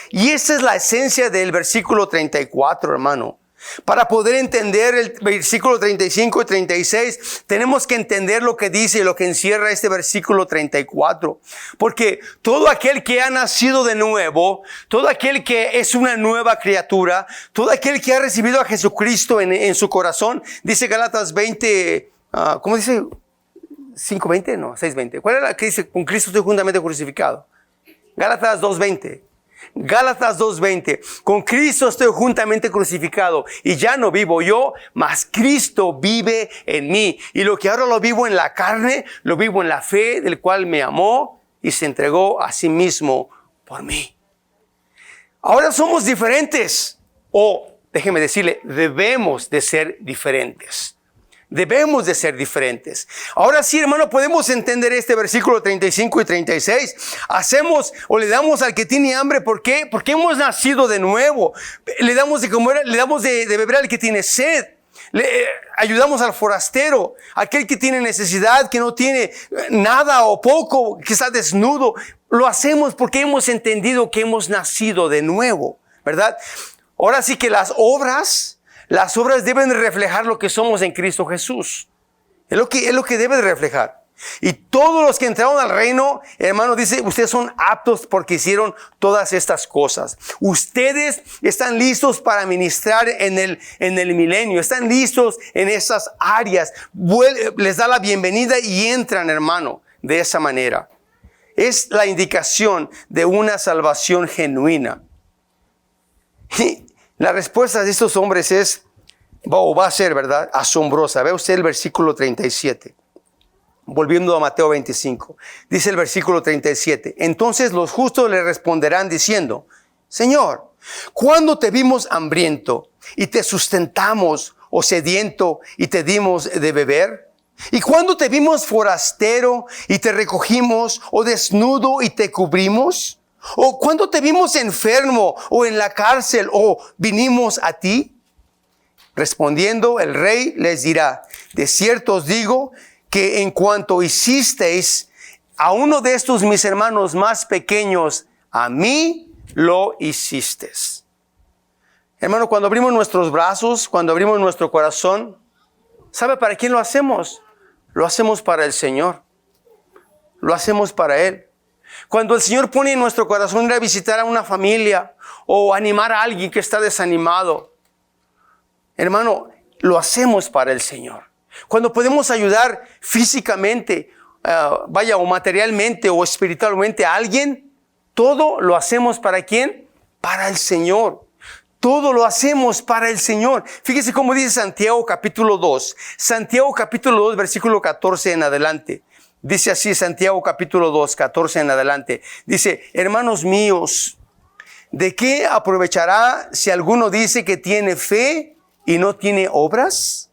[SPEAKER 1] Y esa es la esencia del versículo 34, hermano. Para poder entender el versículo 35 y 36, tenemos que entender lo que dice y lo que encierra este versículo 34. Porque todo aquel que ha nacido de nuevo, todo aquel que es una nueva criatura, todo aquel que ha recibido a Jesucristo en su corazón, dice Gálatas 20, ¿cómo dice? 5:20, no, 6:20. ¿Cuál es la que dice? Con Cristo estoy juntamente crucificado. Gálatas 2:20. Gálatas 2:20, con Cristo estoy juntamente crucificado y ya no vivo yo, mas Cristo vive en mí. Y lo que ahora lo vivo en la carne, lo vivo en la fe del cual me amó y se entregó a sí mismo por mí. Ahora somos diferentes, o déjeme decirle, debemos de ser diferentes. Debemos de ser diferentes. Ahora sí, hermano, podemos entender este versículo 35 y 36. Hacemos o le damos al que tiene hambre. ¿Por qué? Porque hemos nacido de nuevo. Le damos de comer, le damos de beber al que tiene sed. Ayudamos al forastero, aquel que tiene necesidad, que no tiene nada o poco, que está desnudo. Lo hacemos porque hemos entendido que hemos nacido de nuevo, ¿verdad? Ahora sí que las obras deben reflejar lo que somos en Cristo Jesús. Es lo que debe de reflejar. Y todos los que entraron al reino, hermano, dice, ustedes son aptos porque hicieron todas estas cosas. Ustedes están listos para ministrar en el milenio. Están listos en esas áreas. Les da la bienvenida y entran, hermano, de esa manera. Es la indicación de una salvación genuina. Y la respuesta de estos hombres va a ser, ¿verdad?, asombrosa. Ve usted el versículo 37. Volviendo a Mateo 25, dice el versículo 37. Entonces los justos le responderán diciendo, Señor, ¿cuándo te vimos hambriento y te sustentamos, o sediento y te dimos de beber? ¿Y cuándo te vimos forastero y te recogimos, o desnudo y te cubrimos? ¿O cuándo te vimos enfermo o en la cárcel o vinimos a ti? Respondiendo el rey les dirá, de cierto os digo que en cuanto hicisteis a uno de estos mis hermanos más pequeños, a mí lo hicisteis. Hermano, cuando abrimos nuestros brazos, cuando abrimos nuestro corazón, ¿sabe para quién lo hacemos? Lo hacemos para el Señor. Lo hacemos para Él. Cuando el Señor pone en nuestro corazón ir a visitar a una familia o animar a alguien que está desanimado, hermano, lo hacemos para el Señor. Cuando podemos ayudar físicamente, o materialmente o espiritualmente a alguien, todo lo hacemos ¿para quién? Para el Señor. Todo lo hacemos para el Señor. Fíjese cómo dice Santiago capítulo 2. Santiago capítulo 2, versículo 14 en adelante. Dice así Santiago capítulo 2, 14 en adelante. Dice, hermanos míos, ¿de qué aprovechará si alguno dice que tiene fe y no tiene obras?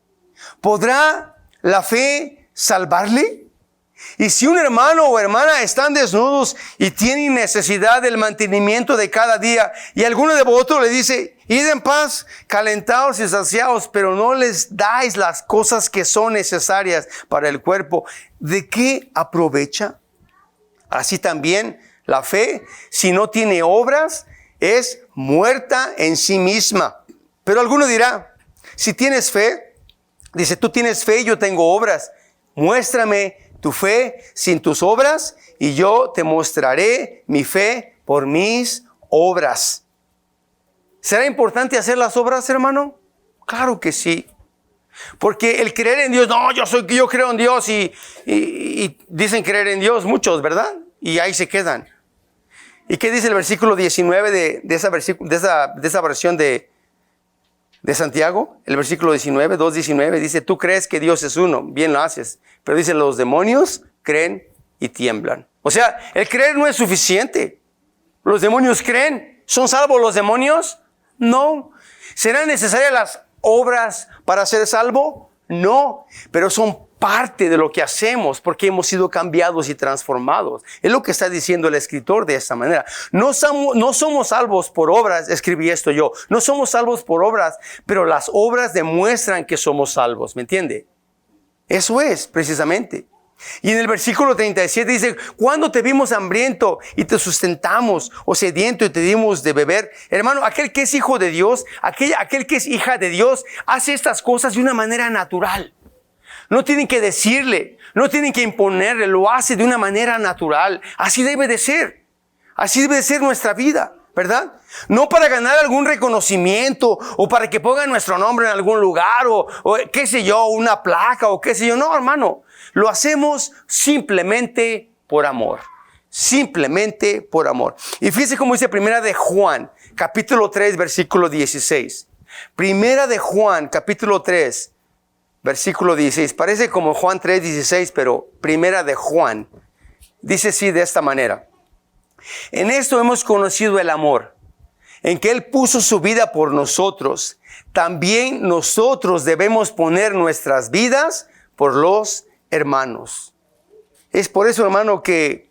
[SPEAKER 1] ¿Podrá la fe salvarle? Y si un hermano o hermana están desnudos y tienen necesidad del mantenimiento de cada día, y alguno de vosotros le dice, id en paz, calentados y saciados, pero no les dais las cosas que son necesarias para el cuerpo, ¿de qué aprovecha? Así también la fe, si no tiene obras, es muerta en sí misma. Pero alguno dirá, si tienes fe, dice, tú tienes fe y yo tengo obras. Muéstrame tu fe sin tus obras y yo te mostraré mi fe por mis obras. ¿Será importante hacer las obras, hermano? Claro que sí. Porque el creer en Dios, no, yo creo en Dios y dicen creer en Dios muchos, ¿verdad? Y ahí se quedan. ¿Y qué dice el versículo 19 de esa versión de Santiago? El versículo 19, 2:19 dice, tú crees que Dios es uno, bien lo haces. Pero dice, los demonios creen y tiemblan. O sea, el creer no es suficiente. Los demonios creen. ¿Son salvos los demonios? No. ¿Serán necesarias las obras para ser salvo? No. Pero son parte de lo que hacemos porque hemos sido cambiados y transformados. Es lo que está diciendo el escritor de esta manera. No somos salvos por obras, escribí esto yo. No somos salvos por obras, pero las obras demuestran que somos salvos. ¿Me entiende? Eso es, precisamente. Y en el versículo 37 dice, ¿cuándo te vimos hambriento y te sustentamos, o sediento y te dimos de beber? Hermano, aquel que es hijo de Dios, aquel que es hija de Dios, hace estas cosas de una manera natural. No tienen que decirle, no tienen que imponerle, lo hace de una manera natural. Así debe de ser. Así debe de ser nuestra vida, ¿verdad? No para ganar algún reconocimiento o para que pongan nuestro nombre en algún lugar o qué sé yo, una placa o qué sé yo. No, hermano, lo hacemos simplemente por amor. Simplemente por amor. Y fíjese cómo dice Primera de Juan, capítulo 3, versículo 16. Primera de Juan, capítulo 3. Versículo 16, parece como Juan 3:16, pero Primera de Juan, dice así de esta manera. En esto hemos conocido el amor, en que Él puso su vida por nosotros. También nosotros debemos poner nuestras vidas por los hermanos. Es por eso, hermano, que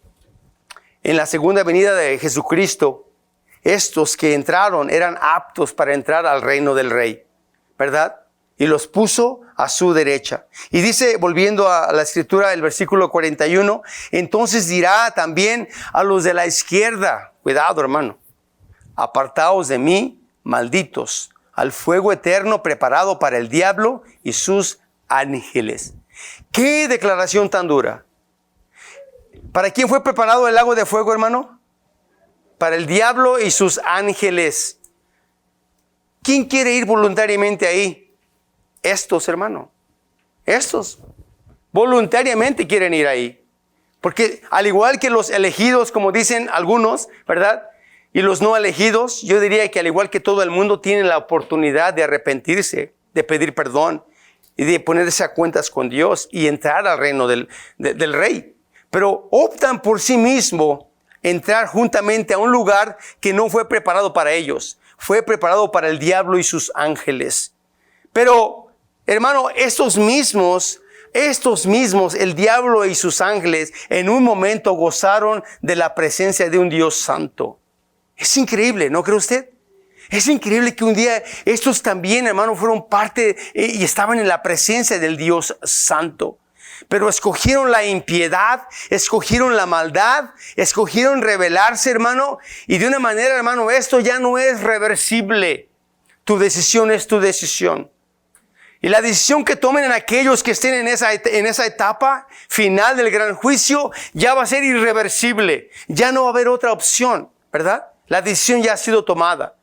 [SPEAKER 1] en la segunda venida de Jesucristo, estos que entraron eran aptos para entrar al reino del Rey, ¿verdad? y los puso a su derecha. Y dice, volviendo a la escritura, el versículo 41, entonces dirá también a los de la izquierda, cuidado hermano, apartaos de mí, malditos, al fuego eterno preparado para el diablo y sus ángeles. ¡Qué declaración tan dura! ¿Para quién fue preparado el lago de fuego, hermano? Para el diablo y sus ángeles. ¿Quién quiere ir voluntariamente ahí? Estos, hermano. Estos. Voluntariamente quieren ir ahí. Porque al igual que los elegidos, como dicen algunos, ¿verdad? Y los no elegidos, yo diría que al igual que todo el mundo tienen la oportunidad de arrepentirse, de pedir perdón y de ponerse a cuentas con Dios y entrar al reino del rey. Pero optan por sí mismo entrar juntamente a un lugar que no fue preparado para ellos. Fue preparado para el diablo y sus ángeles. Pero, hermano, estos mismos, el diablo y sus ángeles, en un momento gozaron de la presencia de un Dios santo. Es increíble, ¿no cree usted? Es increíble que un día estos también, hermano, fueron parte y estaban en la presencia del Dios santo. Pero escogieron la impiedad, escogieron la maldad, escogieron rebelarse, hermano. Y de una manera, hermano, esto ya no es reversible. Tu decisión es tu decisión. Y la decisión que tomen en aquellos que estén en esa etapa final del gran juicio ya va a ser irreversible. Ya no va a haber otra opción, ¿verdad? La decisión ya ha sido tomada.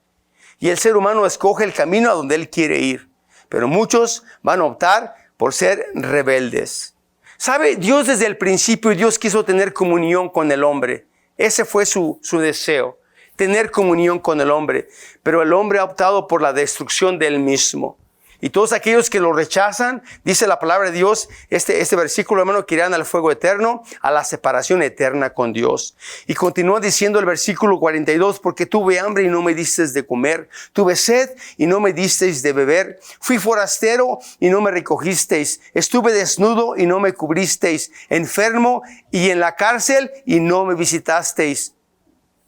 [SPEAKER 1] Y el ser humano escoge el camino a donde él quiere ir. Pero muchos van a optar por ser rebeldes. ¿Sabe? Dios desde el principio, Dios quiso tener comunión con el hombre. Ese fue su deseo, tener comunión con el hombre. Pero el hombre ha optado por la destrucción de él mismo. Y todos aquellos que lo rechazan, dice la palabra de Dios, este versículo, hermano, que irán al fuego eterno, a la separación eterna con Dios. Y continúa diciendo el versículo 42, porque tuve hambre y no me disteis de comer, tuve sed y no me disteis de beber, fui forastero y no me recogisteis, estuve desnudo y no me cubristeis, enfermo y en la cárcel y no me visitasteis.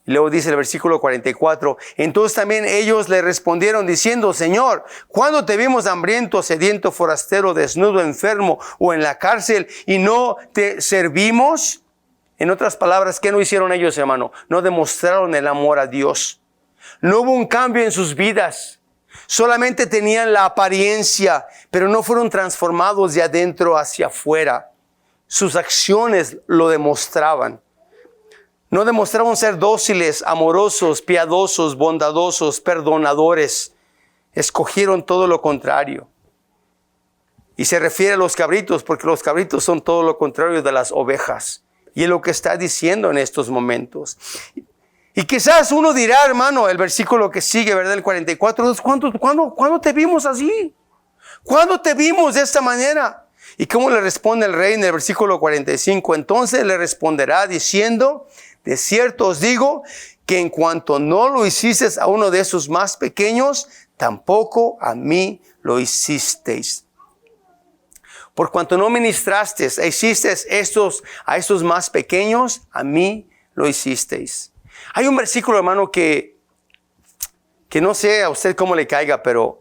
[SPEAKER 1] Y luego dice el versículo 44, entonces también ellos le respondieron diciendo, Señor, ¿cuándo te vimos hambriento, sediento, forastero, desnudo, enfermo o en la cárcel y no te servimos? En otras palabras, ¿qué no hicieron ellos, hermano? No demostraron el amor a Dios. No hubo un cambio en sus vidas. Solamente tenían la apariencia, pero no fueron transformados de adentro hacia afuera. Sus acciones lo demostraban. No demostraron ser dóciles, amorosos, piadosos, bondadosos, perdonadores. Escogieron todo lo contrario. Y se refiere a los cabritos, porque los cabritos son todo lo contrario de las ovejas. Y es lo que está diciendo en estos momentos. Y quizás uno dirá, hermano, el versículo que sigue, ¿verdad? El 44, ¿cuándo te vimos así? ¿Cuándo te vimos de esta manera? ¿Y cómo le responde el rey en el versículo 45? Entonces le responderá diciendo, de cierto os digo que en cuanto no lo hicisteis a uno de esos más pequeños, tampoco a mí lo hicisteis. Por cuanto no ministrasteis e hicisteis a estos más pequeños, a mí lo hicisteis. Hay un versículo, hermano, que no sé a usted cómo le caiga, pero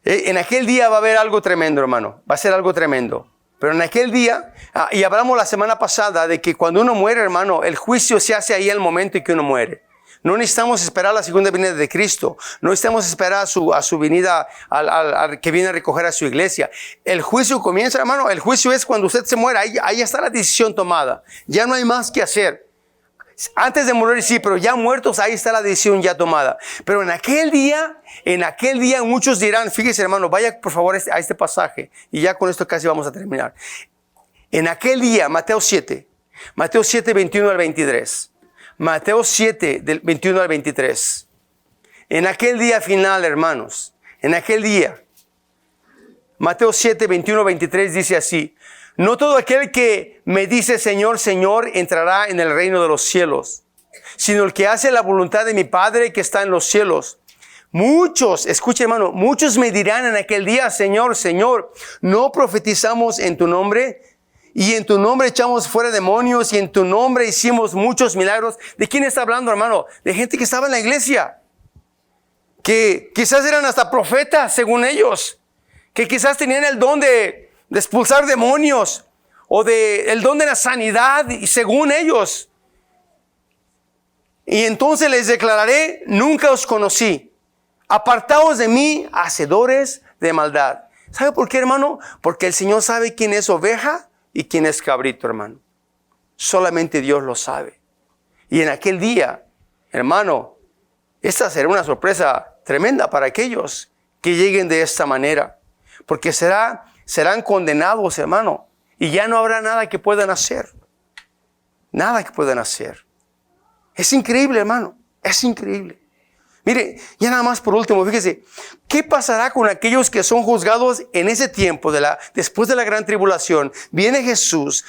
[SPEAKER 1] en aquel día va a haber algo tremendo, hermano. Va a ser algo tremendo. Pero en aquel día, y hablamos la semana pasada de que cuando uno muere, hermano, el juicio se hace ahí al momento en que uno muere. No necesitamos esperar la segunda venida de Cristo. No necesitamos esperar a su venida que viene a recoger a su iglesia. El juicio comienza, hermano. El juicio es cuando usted se muera. Ahí está la decisión tomada. Ya no hay más que hacer. Antes de morir sí, pero ya muertos, ahí está la decisión ya tomada. Pero en aquel día muchos dirán, fíjese hermano, vaya por favor a este pasaje. Y ya con esto casi vamos a terminar. En aquel día, Mateo 7, 21 al 23. Mateo 7, del 21 al 23. En aquel día final, hermanos, en aquel día, Mateo 7, 21 al 23 dice así. No todo aquel que me dice Señor, Señor, entrará en el reino de los cielos, sino el que hace la voluntad de mi Padre que está en los cielos. Muchos, escuche hermano, muchos me dirán en aquel día, Señor, Señor, ¿no profetizamos en tu nombre? Y en tu nombre echamos fuera demonios y en tu nombre hicimos muchos milagros. ¿De quién está hablando, hermano? De gente que estaba en la iglesia, que quizás eran hasta profetas según ellos. que quizás tenían el don de expulsar demonios o el don de la sanidad, y según ellos. Y entonces les declararé, nunca os conocí. Apartaos de mí, hacedores de maldad. ¿Sabe por qué, hermano? Porque el Señor sabe quién es oveja y quién es cabrito, hermano. Solamente Dios lo sabe. Y en aquel día, hermano, esta será una sorpresa tremenda para aquellos que lleguen de esta manera. Porque serán condenados, hermano. Y ya no habrá nada que puedan hacer. Nada que puedan hacer. Es increíble, hermano. Es increíble. Mire, ya nada más por último, fíjese. ¿Qué pasará con aquellos que son juzgados en ese tiempo después de la gran tribulación? Viene Jesús,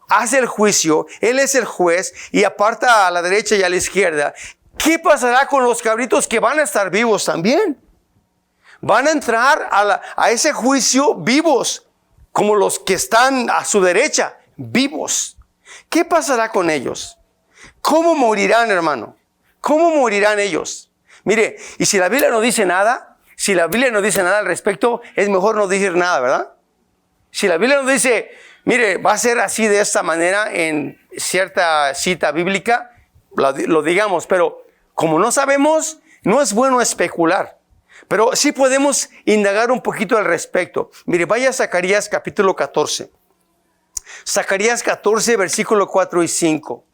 [SPEAKER 1] hace el juicio, Él es el juez y aparta a la derecha y a la izquierda. ¿Qué pasará con los cabritos que van a estar vivos también? Van a entrar a ese juicio vivos, como los que están a su derecha, vivos. ¿Qué pasará con ellos? ¿Cómo morirán, hermano? ¿Cómo morirán ellos? Mire, y si la Biblia no dice nada, al respecto, es mejor no decir nada, ¿verdad? Si la Biblia no dice, mire, va a ser así de esta manera en cierta cita bíblica, lo digamos, pero como no sabemos, no es bueno especular. Pero sí podemos indagar un poquito al respecto. Mire, vaya a Zacarías capítulo 14. Zacarías 14, versículo 4 y 5.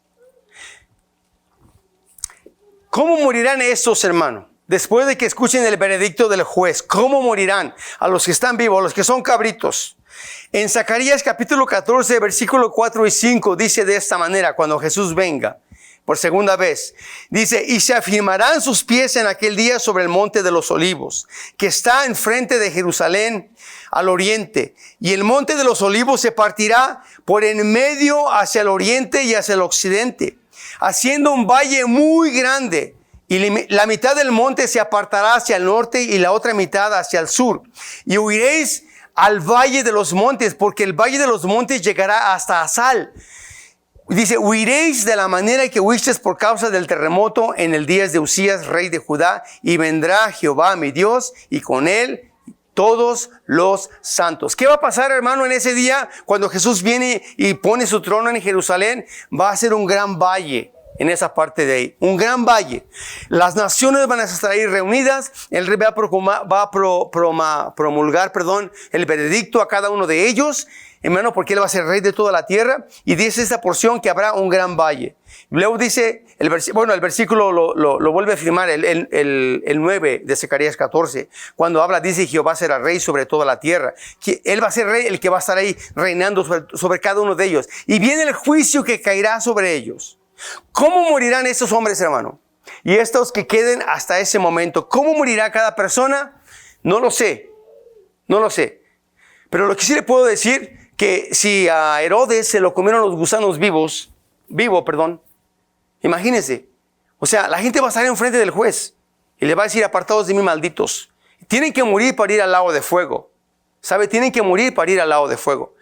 [SPEAKER 1] ¿Cómo morirán estos, hermano? Después de que escuchen el veredicto del juez, ¿cómo morirán? A los que están vivos, a los que son cabritos. En Zacarías capítulo 14, versículo 4 y 5, dice de esta manera, cuando Jesús venga por segunda vez, dice, y se afirmarán sus pies en aquel día sobre el monte de los olivos, que está enfrente de Jerusalén al oriente, y el monte de los olivos se partirá por en medio hacia el oriente y hacia el occidente, haciendo un valle muy grande, y la mitad del monte se apartará hacia el norte y la otra mitad hacia el sur, y huiréis al valle de los montes, porque el valle de los montes llegará hasta Asal. Dice, huiréis de la manera que huisteis por causa del terremoto en el día de Usías, rey de Judá, y vendrá Jehová mi Dios, y con él todos los santos. ¿Qué va a pasar, hermano, en ese día? Cuando Jesús viene y pone su trono en Jerusalén, va a ser un gran valle en esa parte de ahí. Un gran valle. Las naciones van a estar ahí reunidas. El rey va a promulgar el veredicto a cada uno de ellos, hermano, porque él va a ser rey de toda la tierra. Y dice esta porción que habrá un gran valle. Luego dice, el versículo lo vuelve a afirmar, el 9 de Zacarías 14. Cuando habla, dice, Jehová será rey sobre toda la tierra. Que él va a ser rey, el que va a estar ahí reinando sobre cada uno de ellos. Y viene el juicio que caerá sobre ellos. ¿Cómo morirán estos hombres, hermano? Y estos que queden hasta ese momento. ¿Cómo morirá cada persona? No lo sé. No lo sé. Pero lo que sí le puedo decir, que si a Herodes se lo comieron los gusanos imagínense. O sea, la gente va a estar enfrente del juez y le va a decir, apartados de mí, malditos. Tienen que morir para ir al lago de fuego. ¿Sabe? Tienen que morir para ir al lago de fuego.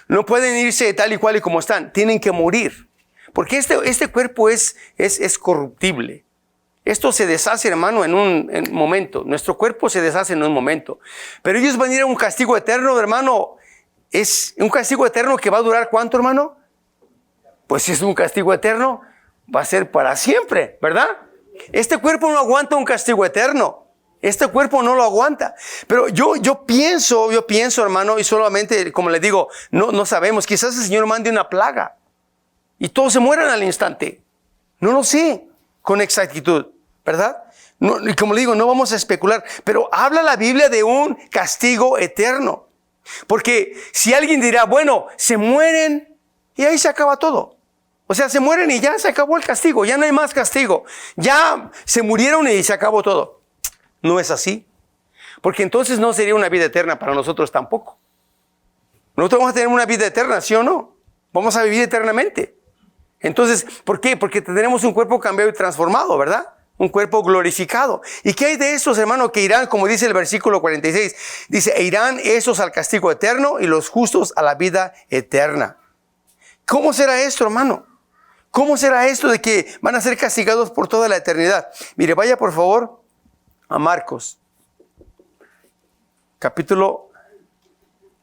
[SPEAKER 1] No pueden irse tal y cual y como están. Tienen que morir. Porque este cuerpo es corruptible. Esto se deshace, hermano, en un momento. Nuestro cuerpo se deshace en un momento. Pero ellos van a ir a un castigo eterno, hermano. Es un castigo eterno que va a durar ¿cuánto, hermano? Pues si es un castigo eterno, va a ser para siempre, ¿verdad? Este cuerpo no aguanta un castigo eterno. Este cuerpo no lo aguanta. Pero yo pienso, hermano, y solamente, como le digo, no sabemos. Quizás el Señor mande una plaga y todos se mueran al instante. No lo sé con exactitud, ¿verdad? No, y como le digo, no vamos a especular, pero habla la Biblia de un castigo eterno. Porque si alguien dirá, bueno, se mueren y ahí se acaba todo. O sea, se mueren y ya se acabó el castigo, ya no hay más castigo. Ya se murieron y se acabó todo. No es así. Porque entonces no sería una vida eterna para nosotros tampoco. Nosotros vamos a tener una vida eterna, ¿sí o no? Vamos a vivir eternamente. Entonces, ¿por qué? Porque tendremos un cuerpo cambiado y transformado, ¿verdad? Un cuerpo glorificado. ¿Y qué hay de estos, hermanos, que irán, como dice el versículo 46? Dice, e irán esos al castigo eterno y los justos a la vida eterna. ¿Cómo será esto, hermano? ¿Cómo será esto de que van a ser castigados por toda la eternidad? Mire, vaya por favor a Marcos, capítulo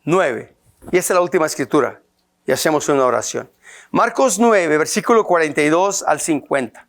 [SPEAKER 1] 9. Y esta es la última escritura. Y hacemos una oración. Marcos 9, versículo 42 al 50.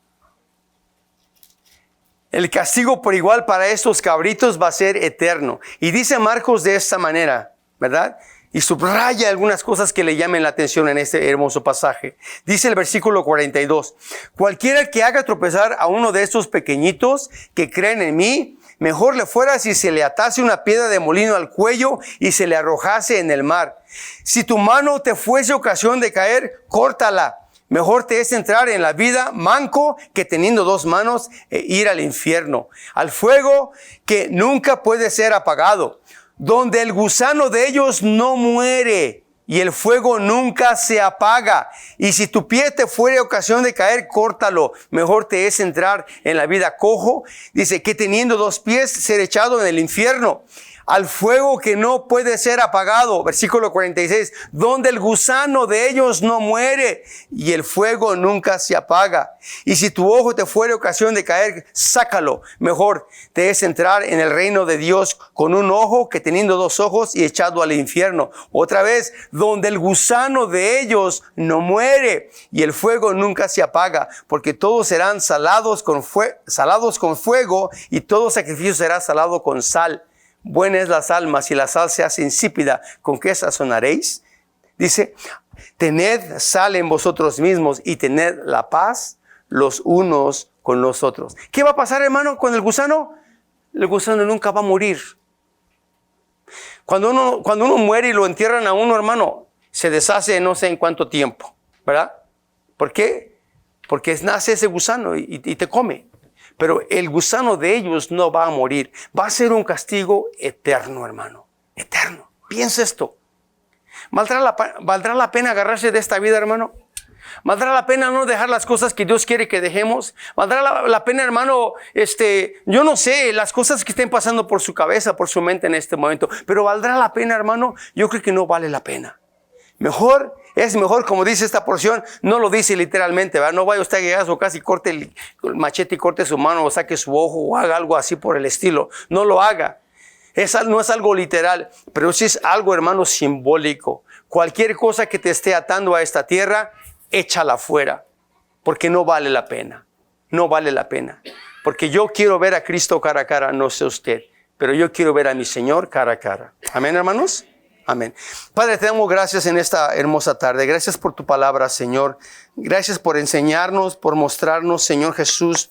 [SPEAKER 1] El castigo por igual para estos cabritos va a ser eterno. Y dice Marcos de esta manera, ¿verdad? Y subraya algunas cosas que le llamen la atención en este hermoso pasaje. Dice el versículo 42. Cualquiera que haga tropezar a uno de estos pequeñitos que creen en mí, mejor le fuera si se le atase una piedra de molino al cuello y se le arrojase en el mar. Si tu mano te fuese ocasión de caer, córtala. Mejor te es entrar en la vida manco que teniendo dos manos ir al infierno, al fuego que nunca puede ser apagado, donde el gusano de ellos no muere y el fuego nunca se apaga. Y si tu pie te fuere ocasión de caer, córtalo. Mejor te es entrar en la vida cojo, dice, que teniendo dos pies ser echado en el infierno, al fuego que no puede ser apagado. Versículo 46, donde el gusano de ellos no muere y el fuego nunca se apaga. Y si tu ojo te fuere ocasión de caer, sácalo. Mejor te es entrar en el reino de Dios con un ojo que teniendo dos ojos y echado al infierno. Otra vez, donde el gusano de ellos no muere y el fuego nunca se apaga, porque todos serán salados con fuego y todo sacrificio será salado con sal. Buena es la sal, mas si la sal se hace insípida, ¿con qué sazonaréis? Dice, tened sal en vosotros mismos y tened la paz los unos con los otros. ¿Qué va a pasar, hermano, con el gusano? El gusano nunca va a morir. Cuando uno muere y lo entierran a uno, hermano, se deshace no sé en cuánto tiempo, ¿verdad? ¿Por qué? Porque nace ese gusano y te come. Pero el gusano de ellos no va a morir. Va a ser un castigo eterno, hermano. Eterno. Piensa esto. ¿Valdrá la pena agarrarse de esta vida, hermano? ¿Valdrá la pena no dejar las cosas que Dios quiere que dejemos? ¿Valdrá la pena, hermano, yo no sé, las cosas que estén pasando por su cabeza, por su mente en este momento? Pero ¿valdrá la pena, hermano? Yo creo que no vale la pena. Es mejor, como dice esta porción, no lo dice literalmente, ¿verdad? No vaya usted a llegar a su casa y corte el machete y corte su mano o saque su ojo o haga algo así por el estilo. No lo haga. No es algo literal, pero sí es algo, hermano, simbólico. Cualquier cosa que te esté atando a esta tierra, échala fuera, porque no vale la pena. No vale la pena. Porque yo quiero ver a Cristo cara a cara, no sé usted, pero yo quiero ver a mi Señor cara a cara. Amén, hermanos. Amén. Padre, te damos gracias en esta hermosa tarde. Gracias por tu palabra, Señor. Gracias por enseñarnos, por mostrarnos, Señor Jesús,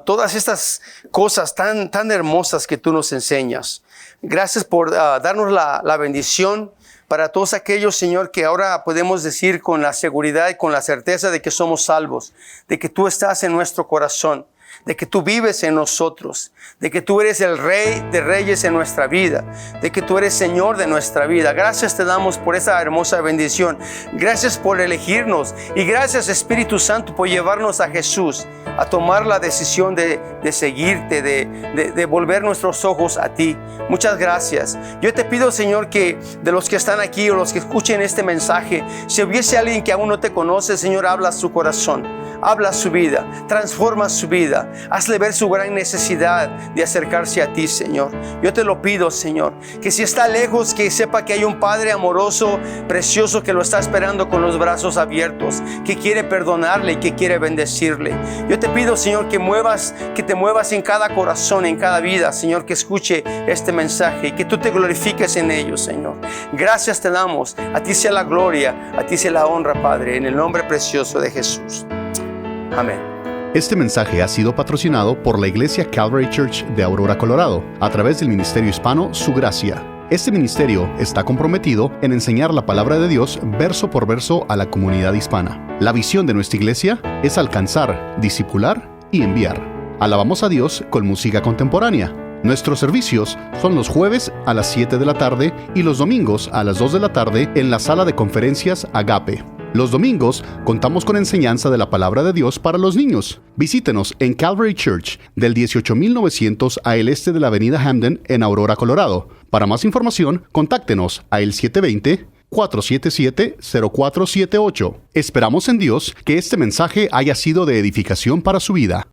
[SPEAKER 1] todas estas cosas tan hermosas que tú nos enseñas. Gracias por darnos la bendición para todos aquellos, Señor, que ahora podemos decir con la seguridad y con la certeza de que somos salvos, de que tú estás en nuestro corazón, de que tú vives en nosotros, de que tú eres el Rey de Reyes en nuestra vida, de que tú eres Señor de nuestra vida. Gracias te damos por esa hermosa bendición. Gracias por elegirnos y gracias, Espíritu Santo, por llevarnos a Jesús, a tomar la decisión de seguirte, de volver nuestros ojos a ti. Muchas gracias. Yo te pido, Señor, que de los que están aquí o los que escuchen este mensaje, si hubiese alguien que aún no te conoce, Señor, habla a su corazón, habla su vida, transforma su vida. Hazle ver su gran necesidad de acercarse a ti, Señor. Yo te lo pido, Señor, que si está lejos, que sepa que hay un Padre amoroso, precioso, que lo está esperando con los brazos abiertos, que quiere perdonarle y que quiere bendecirle. Yo te pido, Señor, que te muevas en cada corazón, en cada vida, Señor, que escuche este mensaje y que tú te glorifiques en ellos, Señor. Gracias te damos. A ti sea la gloria, a ti sea la honra, Padre, en el nombre precioso de Jesús. Amén.
[SPEAKER 2] Este mensaje ha sido patrocinado por la Iglesia Calvary Church de Aurora, Colorado, a través del Ministerio Hispano Su Gracia. Este ministerio está comprometido en enseñar la palabra de Dios verso por verso a la comunidad hispana. La visión de nuestra iglesia es alcanzar, discipular y enviar. Alabamos a Dios con música contemporánea. Nuestros servicios son los jueves a las 7 de la tarde y los domingos a las 2 de la tarde en la sala de conferencias Agape. Los domingos contamos con enseñanza de la palabra de Dios para los niños. Visítenos en Calvary Church del 18900 al este de la avenida Hamden en Aurora, Colorado. Para más información, contáctenos a el 720-477-0478. Esperamos en Dios que este mensaje haya sido de edificación para su vida.